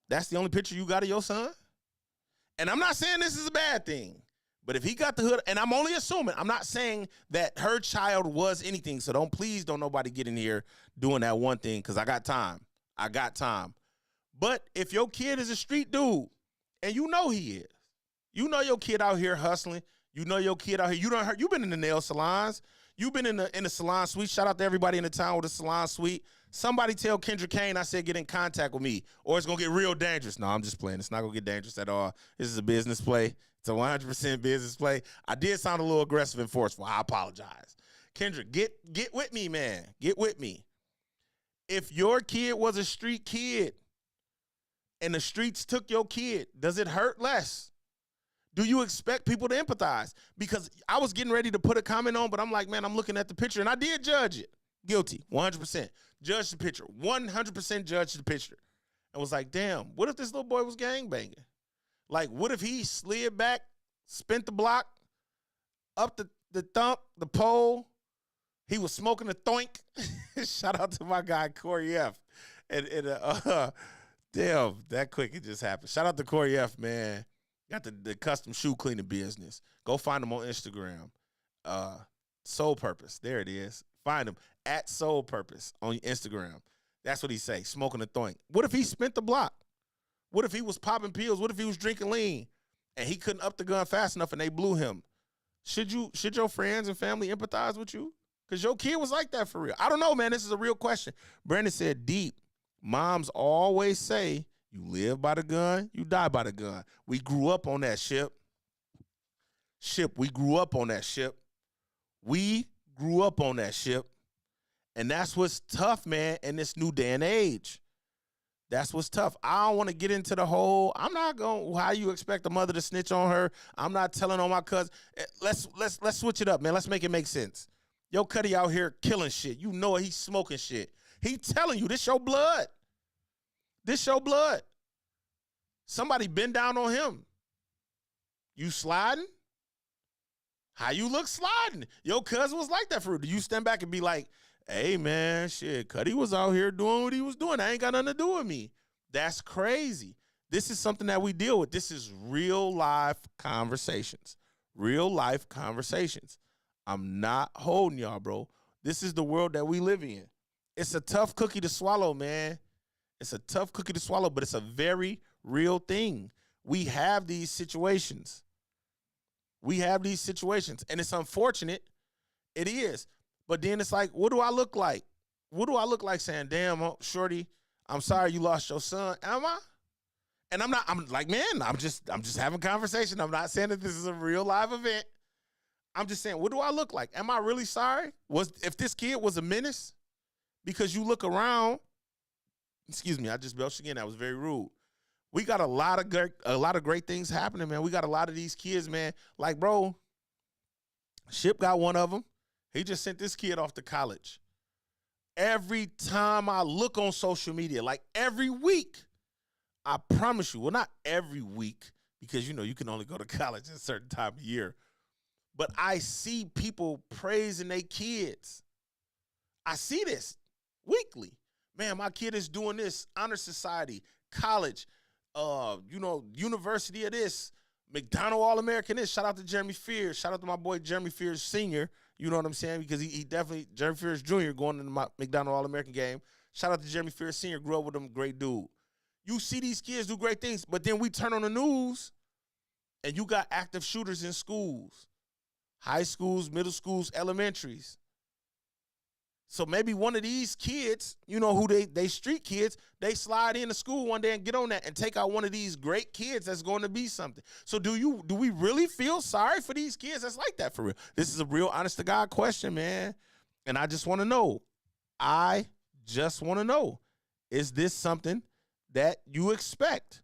That's the only picture you got of your son? And I'm not saying this is a bad thing. But if he got the hood, and I'm only assuming, I'm not saying that her child was anything. So please don't nobody get in here doing that one thing because I got time. But if your kid is a street dude, and you know he is, you know your kid out here hustling, you know your kid out here, you've been in the nail salons, you've been in the salon suite. Shout out to everybody in the town with a salon suite. Somebody tell Kendra Kane I said get in contact with me or it's going to get real dangerous. No, I'm just playing. It's not going to get dangerous at all. This is a business play. It's a 100% business play. I did sound a little aggressive and forceful. I apologize. Kendra, get with me, man. Get with me. If your kid was a street kid and the streets took your kid, does it hurt less? Do you expect people to empathize? Because I was getting ready to put a comment on, but I'm like, man, I'm looking at the picture, and I did judge it. Guilty, 100%. Judge the picture, 100% judge the picture. And was like, damn, what if this little boy was gangbanging? Like, what if he slid back, spent the block, up the thump, the pole, he was smoking a thoink. Shout out to my guy, Corey F. And damn, that quick it just happened. Shout out to Corey F, man. Got the custom shoe cleaning business. Go find him on Instagram. Soul Purpose. There it is. Find him at Soul Purpose on Instagram. That's what he say, smoking a thoink. What if he spent the block? What if he was popping pills? What if he was drinking lean and he couldn't up the gun fast enough and they blew him? Should your friends and family empathize with you? Because your kid was like that for real. I don't know, man. This is a real question. Brandon said, deep. Moms always say, you live by the gun, you die by the gun. We grew up on that ship. We grew up on that ship. We grew up on that ship. And that's what's tough, man, in this new day and age. That's what's tough. I don't want to get into the whole, I'm not going, how you expect a mother to snitch on her? I'm not telling on my cousin. Let's switch it up, man. Let's make it make sense. Yo, Cuddy out here killing shit. You know it, he's smoking shit. He telling you, this your blood. This your blood. Somebody bend down on him. You sliding? How you look sliding? Your cousin was like that for real. Do you stand back and be like, hey, man, shit, Cuddy was out here doing what he was doing. That ain't got nothing to do with me. That's crazy. This is something that we deal with. This is real life conversations. Real life conversations. I'm not holding y'all, bro. This is the world that we live in. It's a tough cookie to swallow, man. It's a tough cookie to swallow, but it's a very real thing. We have these situations. And it's unfortunate. It is. But then it's like, what do I look like? What do I look like saying, damn, shorty, I'm sorry you lost your son. Am I? And I'm like, man, I'm just having conversation. I'm not saying that this is a real live event. I'm just saying, what do I look like? Am I really sorry? If this kid was a menace? Because you look around, excuse me, I just belched again. That was very rude. We got a lot of great things happening, man. We got a lot of these kids, man. Like, bro, Ship got one of them. He just sent this kid off to college. Every time I look on social media, like every week, I promise you, well, not every week, because, you can only go to college at a certain time of year. But I see people praising their kids. I see this weekly. Man, my kid is doing this, honor society, college, university of this, McDonald All-American this. Shout out to Jeremy Fears. Shout out to my boy Jeremy Fears Sr. You know what I'm saying? Because he definitely, Jeremy Fears Jr. going into my McDonald All-American game. Shout out to Jeremy Fears Sr. Grew up with him, great dude. You see these kids do great things, but then we turn on the news and you got active shooters in schools, high schools, middle schools, elementaries. So maybe one of these kids, who they street kids, they slide into school one day and get on that and take out one of these great kids that's going to be something. So do we really feel sorry for these kids that's like that for real? This is a real honest to God question, man. And I just want to know. Is this something that you expect?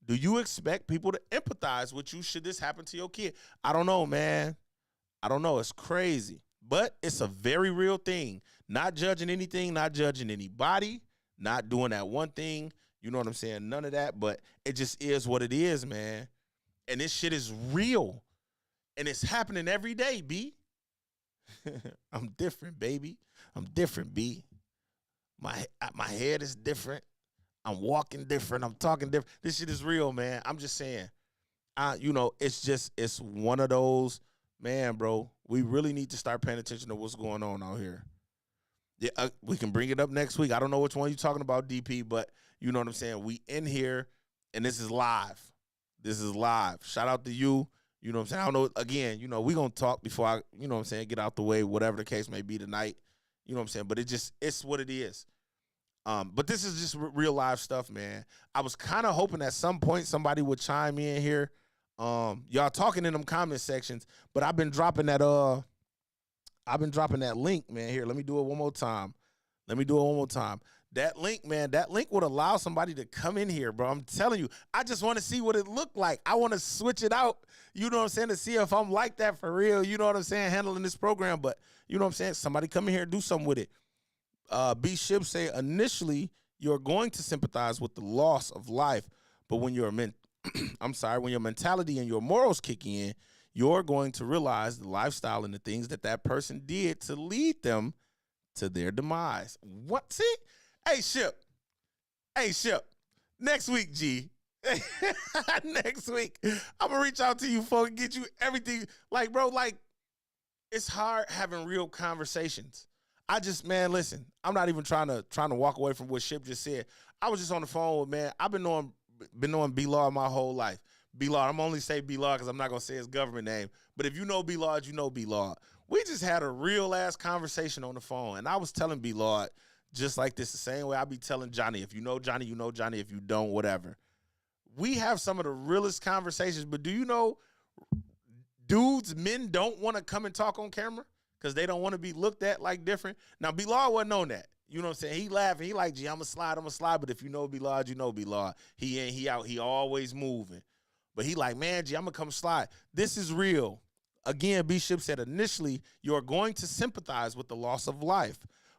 Do you expect people to empathize with you should this happen to your kid? I don't know, man. I don't know. It's crazy. But it's a very real thing. Not judging anything, not judging anybody, not doing that one thing. You know what I'm saying? None of that. But it just is what it is, man. And this shit is real. And it's happening every day, B. I'm different, baby. I'm different, B. My head is different. I'm walking different. I'm talking different. This shit is real, man. I'm just saying. It's one of those, man, bro. We really need to start paying attention to what's going on out here. Yeah, we can bring it up next week. I don't know which one you're talking about, DP, but you know what I'm saying? We in here, and this is live. This is live. Shout out to you. You know what I'm saying? I don't know. Again, we going to talk before I, get out the way, whatever the case may be tonight. You know what I'm saying? But it's what it is. But this is just real live stuff, man. I was kind of hoping at some point somebody would chime in here. Y'all talking in them comment sections, but I've been dropping that link, man. Here, let me do it one more time. That link, man, would allow somebody to come in here, bro. I'm telling you, I just want to see what it looked like. I want to switch it out, you know what I'm saying, to see if I'm like that for real, you know what I'm saying, handling this program. But you know what I'm saying, somebody come in here and do something with it. B. Shib say, initially, you're going to sympathize with the loss of life, but when when your mentality and your morals kick in, you're going to realize the lifestyle and the things that person did to lead them to their demise. What? See? Hey, Ship. Next week, G. Next week, I'm going to reach out to you, folks, and get you everything. Like, bro, it's hard having real conversations. Man, listen, I'm not even trying to walk away from what Ship just said. I was just on the phone with, man, I've been knowing B-Law my whole life. B-Law, I'm only say B-Law because I'm not going to say his government name. But if you know B-Law, you know B-Law. We just had a real-ass conversation on the phone, and I was telling B-Law just like this, the same way I be telling Johnny. If you know Johnny, you know Johnny. If you don't, whatever. We have some of the realest conversations, but do you know men don't want to come and talk on camera because they don't want to be looked at like different? Now, B-Law wasn't on that. You know what I'm saying? He laughing. He like, gee, I'm going to slide. But if you know B-Law, you know B-Law. He in, he out. He always moving. But he like, man, gee, I'm going to come slide. This is real. Again, B-Ship said, initially, you're going to sympathize with the loss of life.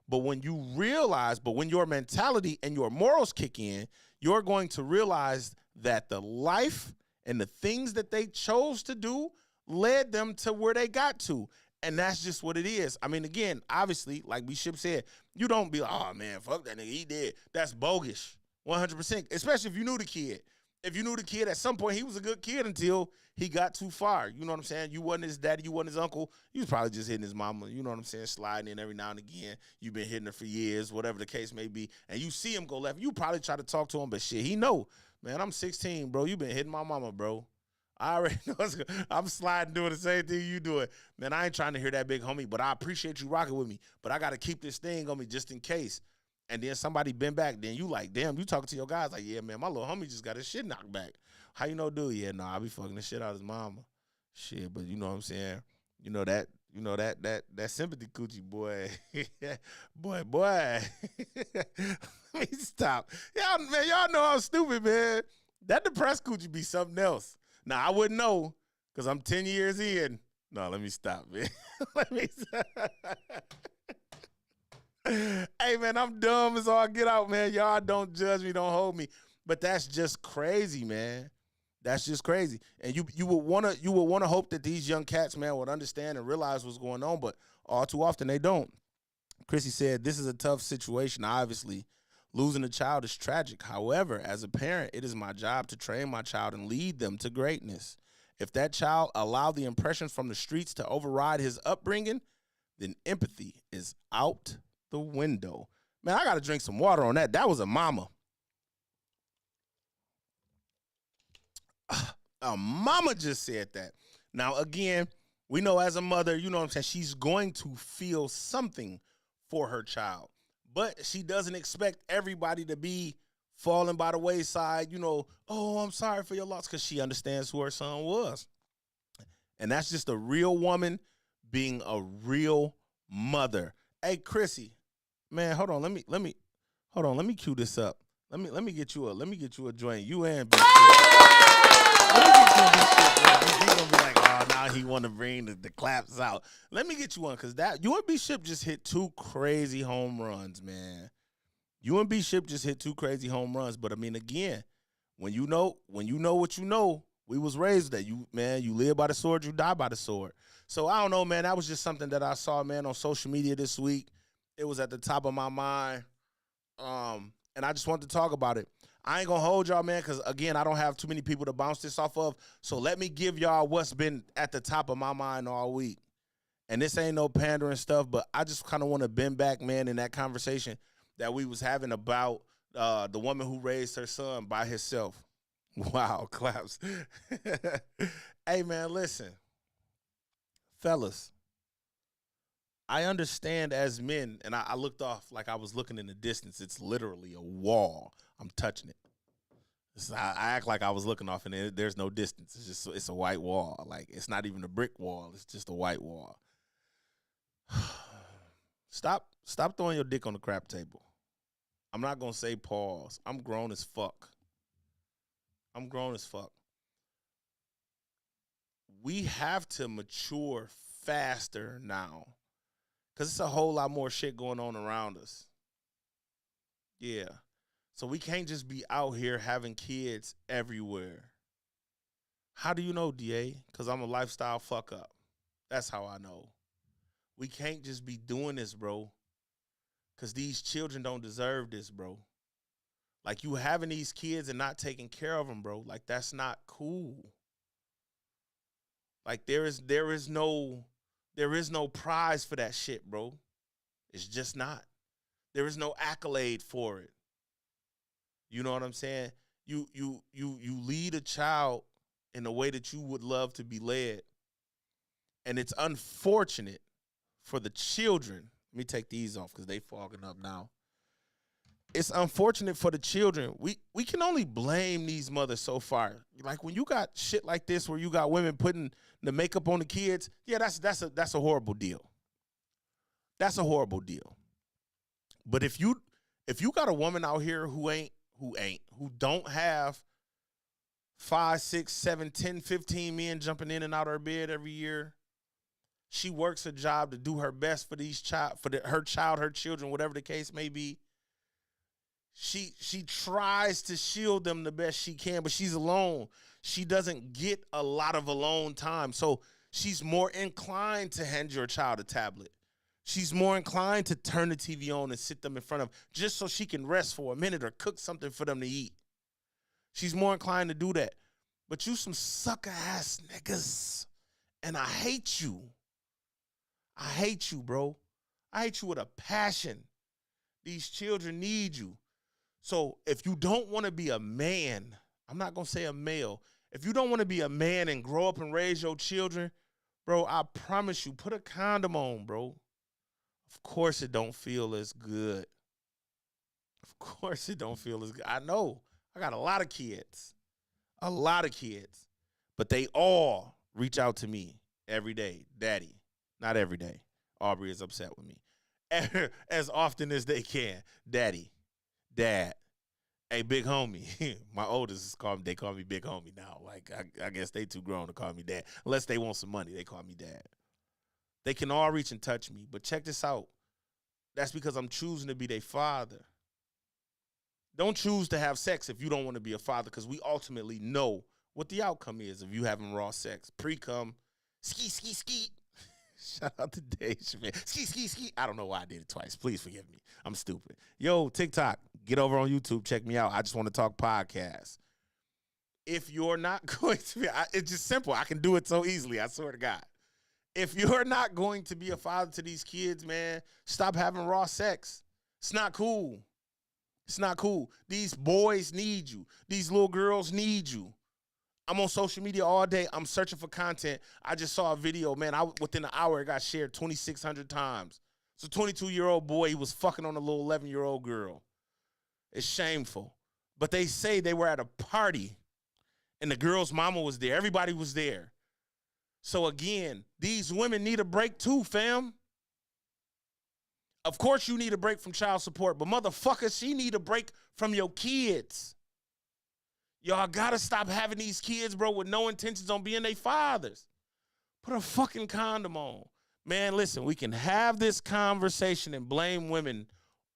But when your mentality and your morals kick in, you're going to realize that the life and the things that they chose to do led them to where they got to. And that's just what it is. I mean, again, obviously, like B-Ship said, you don't be like, oh, man, fuck that nigga, he did. That's bogus, 100%, especially if you knew the kid. If you knew the kid, at some point, he was a good kid until he got too far. You know what I'm saying? You wasn't his daddy. You wasn't his uncle. You was probably just hitting his mama. You know what I'm saying? Sliding in every now and again. You've been hitting her for years, whatever the case may be. And you see him go left. You probably try to talk to him, but shit, he know. Man, I'm 16, bro. You been hitting my mama, bro. I already know I'm sliding, doing the same thing you doing. Man, I ain't trying to hear that, big homie, but I appreciate you rocking with me. But I got to keep this thing on me just in case. And then somebody been back. Then you like, damn, you talking to your guys like, yeah, man, my little homie just got his shit knocked back. How you know, dude? Yeah, no, I be fucking the shit out of his mama. Shit, but you know what I'm saying? You know that sympathy coochie, boy. boy. Let me stop. Y'all know I'm stupid, man. That depressed coochie be something else. Now, I wouldn't know because I'm 10 years in. No, let me stop, man. Let me stop. Hey, man, I'm dumb as all get out, man. Y'all don't judge me, don't hold me. But that's just crazy, man. That's just crazy. And you would wanna hope that these young cats, man, would understand and realize what's going on, but all too often they don't. Chrissy said, this is a tough situation. Obviously, losing a child is tragic. However, as a parent, it is my job to train my child and lead them to greatness. If that child allowed the impressions from the streets to override his upbringing, then empathy is out the window. Man, I got to drink some water on that. That was a mama. A mama just said that. Now, again, we know as a mother, you know what I'm saying, she's going to feel something for her child. But she doesn't expect everybody to be falling by the wayside, you know, oh, I'm sorry for your loss, because she understands who her son was. And that's just a real woman being a real mother. Hey, Chrissy, man, hold on. Let me cue this up. Let me get you a joint. You and B Ship. Let me get you a B Ship. He's gonna be like, oh, now he want to bring the claps out. Let me get you one, because that you and B Ship just hit 2 crazy home runs, man. You and B Ship just hit 2 crazy home runs. But I mean, again, when you know what you know, we was raised that you live by the sword, you die by the sword. So I don't know, man. That was just something that I saw, man, on social media this week. It was at the top of my mind. And I just wanted to talk about it. I ain't gonna hold y'all, man, because again, I don't have too many people to bounce this off of. So let me give y'all what's been at the top of my mind all week. And this ain't no pandering stuff, but I just kind of want to bend back, man, in that conversation that we was having about the woman who raised her son by herself. Wow, claps. Hey, man, listen. Fellas, I understand as men, and I looked off like I was looking in the distance. It's literally a wall. I'm touching it. I act like I was looking off, and there's no distance. It's a white wall. Like, it's not even a brick wall. It's just a white wall. Stop throwing your dick on the crap table. I'm not going to say pause. I'm grown as fuck. We have to mature faster now, because it's a whole lot more shit going on around us. Yeah. So we can't just be out here having kids everywhere. How do you know, DA? Because I'm a lifestyle fuck up. That's how I know. We can't just be doing this, bro, because these children don't deserve this, bro. Like, you having these kids and not taking care of them, bro, like, that's not cool. Like, there is no prize for that shit, bro. It's just not. There is no accolade for it. You know what I'm saying? You lead a child in the way that you would love to be led. And it's unfortunate for the children. Let me take these off because they fogging up now. It's unfortunate for the children. We can only blame these mothers so far. Like, when you got shit like this where you got women putting the makeup on the kids, yeah, that's a horrible deal. That's a horrible deal. But if you got a woman out here who don't have 5, 6, 7, 10, 15 men jumping in and out of her bed every year, she works a job to do her best for her children, whatever the case may be. She tries to shield them the best she can, but she's alone. She doesn't get a lot of alone time. So she's more inclined to hand your child a tablet. She's more inclined to turn the TV on and sit them in front of just so she can rest for a minute or cook something for them to eat. She's more inclined to do that. But you some sucker-ass niggas, and I hate you. I hate you, bro. I hate you with a passion. These children need you. So if you don't want to be a man, I'm not going to say a male. If you don't want to be a man and grow up and raise your children, bro, I promise you, put a condom on, bro. Of course it don't feel as good. Of course it don't feel as good. I know. I got a lot of kids. But they all reach out to me every day. Daddy. Not every day. Aubrey is upset with me. As often as they can. Daddy. Dad. Hey, big homie. My oldest they call me big homie now. Like, I guess they too grown to call me dad. Unless they want some money, they call me dad. They can all reach and touch me. But check this out. That's because I'm choosing to be their father. Don't choose to have sex if you don't want to be a father, because we ultimately know what the outcome is of you having raw sex. Pre-cum, ski. Shout out to Dave Chappelle. Ski, ski, ski. I don't know why I did it twice. Please forgive me. I'm stupid. Yo, TikTok, get over on YouTube. Check me out. I Just Want to Talk podcast. If you're not going to be, it's just simple. I can do it so easily. I swear to God. If you're not going to be a father to these kids, man, stop having raw sex. It's not cool. It's not cool. These boys need you. These little girls need you. I'm on social media all day. I'm searching for content. I just saw a video, man. Within an hour, it got shared 2,600 times. It's a 22-year-old boy. He was fucking on a little 11-year-old girl. It's shameful. But they say they were at a party, and the girl's mama was there. Everybody was there. So, again, these women need a break too, fam. Of course you need a break from child support, but motherfucker, she need a break from your kids. Y'all gotta stop having these kids, bro, with no intentions on being their fathers. Put a fucking condom on. Man, listen, we can have this conversation and blame women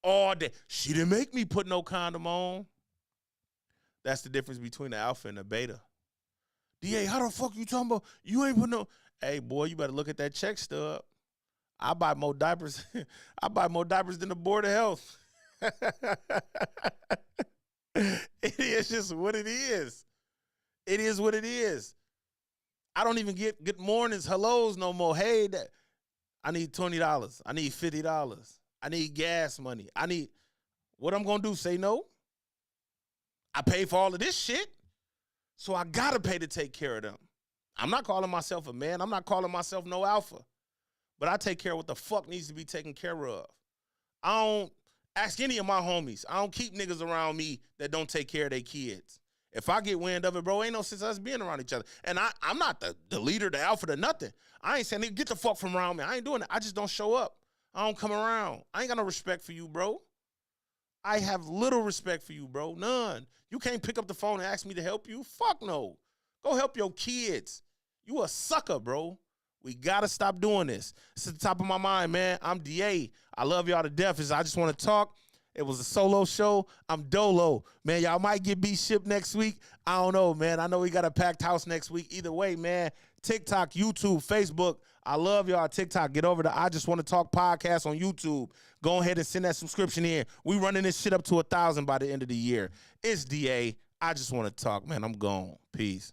all day. She didn't make me put no condom on. That's the difference between the alpha and the beta. DA, how the fuck you talking about? You ain't put no. Hey, boy, you better look at that check stub. I buy more diapers. I buy more diapers than the Board of Health. It is just what it is. It is what it is. I don't even get good mornings, hellos no more. Hey, I need $20. I need $50. I need gas money. What I'm going to do, say no? I pay for all of this shit, so I got to pay to take care of them. I'm not calling myself a man. I'm not calling myself no alpha, but I take care of what the fuck needs to be taken care of. I don't ask any of my homies. I don't keep niggas around me that don't take care of their kids. If I get wind of it, bro, ain't no sense us being around each other. And I'm not the leader, the alpha, the nothing. I ain't saying, nigga, get the fuck from around me. I ain't doing it. I just don't show up. I don't come around. I ain't got no respect for you, bro. I have little respect for you, bro. None. You can't pick up the phone and ask me to help you? Fuck no. Go help your kids. You a sucker, bro. We got to stop doing this. It's at the top of my mind, man. I'm DA. I love y'all to death. I Just Want to Talk. It was a solo show. I'm Dolo. Man, y'all might get B-Ship next week. I don't know, man. I know we got a packed house next week. Either way, man, TikTok, YouTube, Facebook. I love y'all. TikTok. Get over to I Just Want to Talk podcast on YouTube. Go ahead and send that subscription in. We running this shit up to 1,000 by the end of the year. It's DA. I Just Want to Talk. Man, I'm gone. Peace.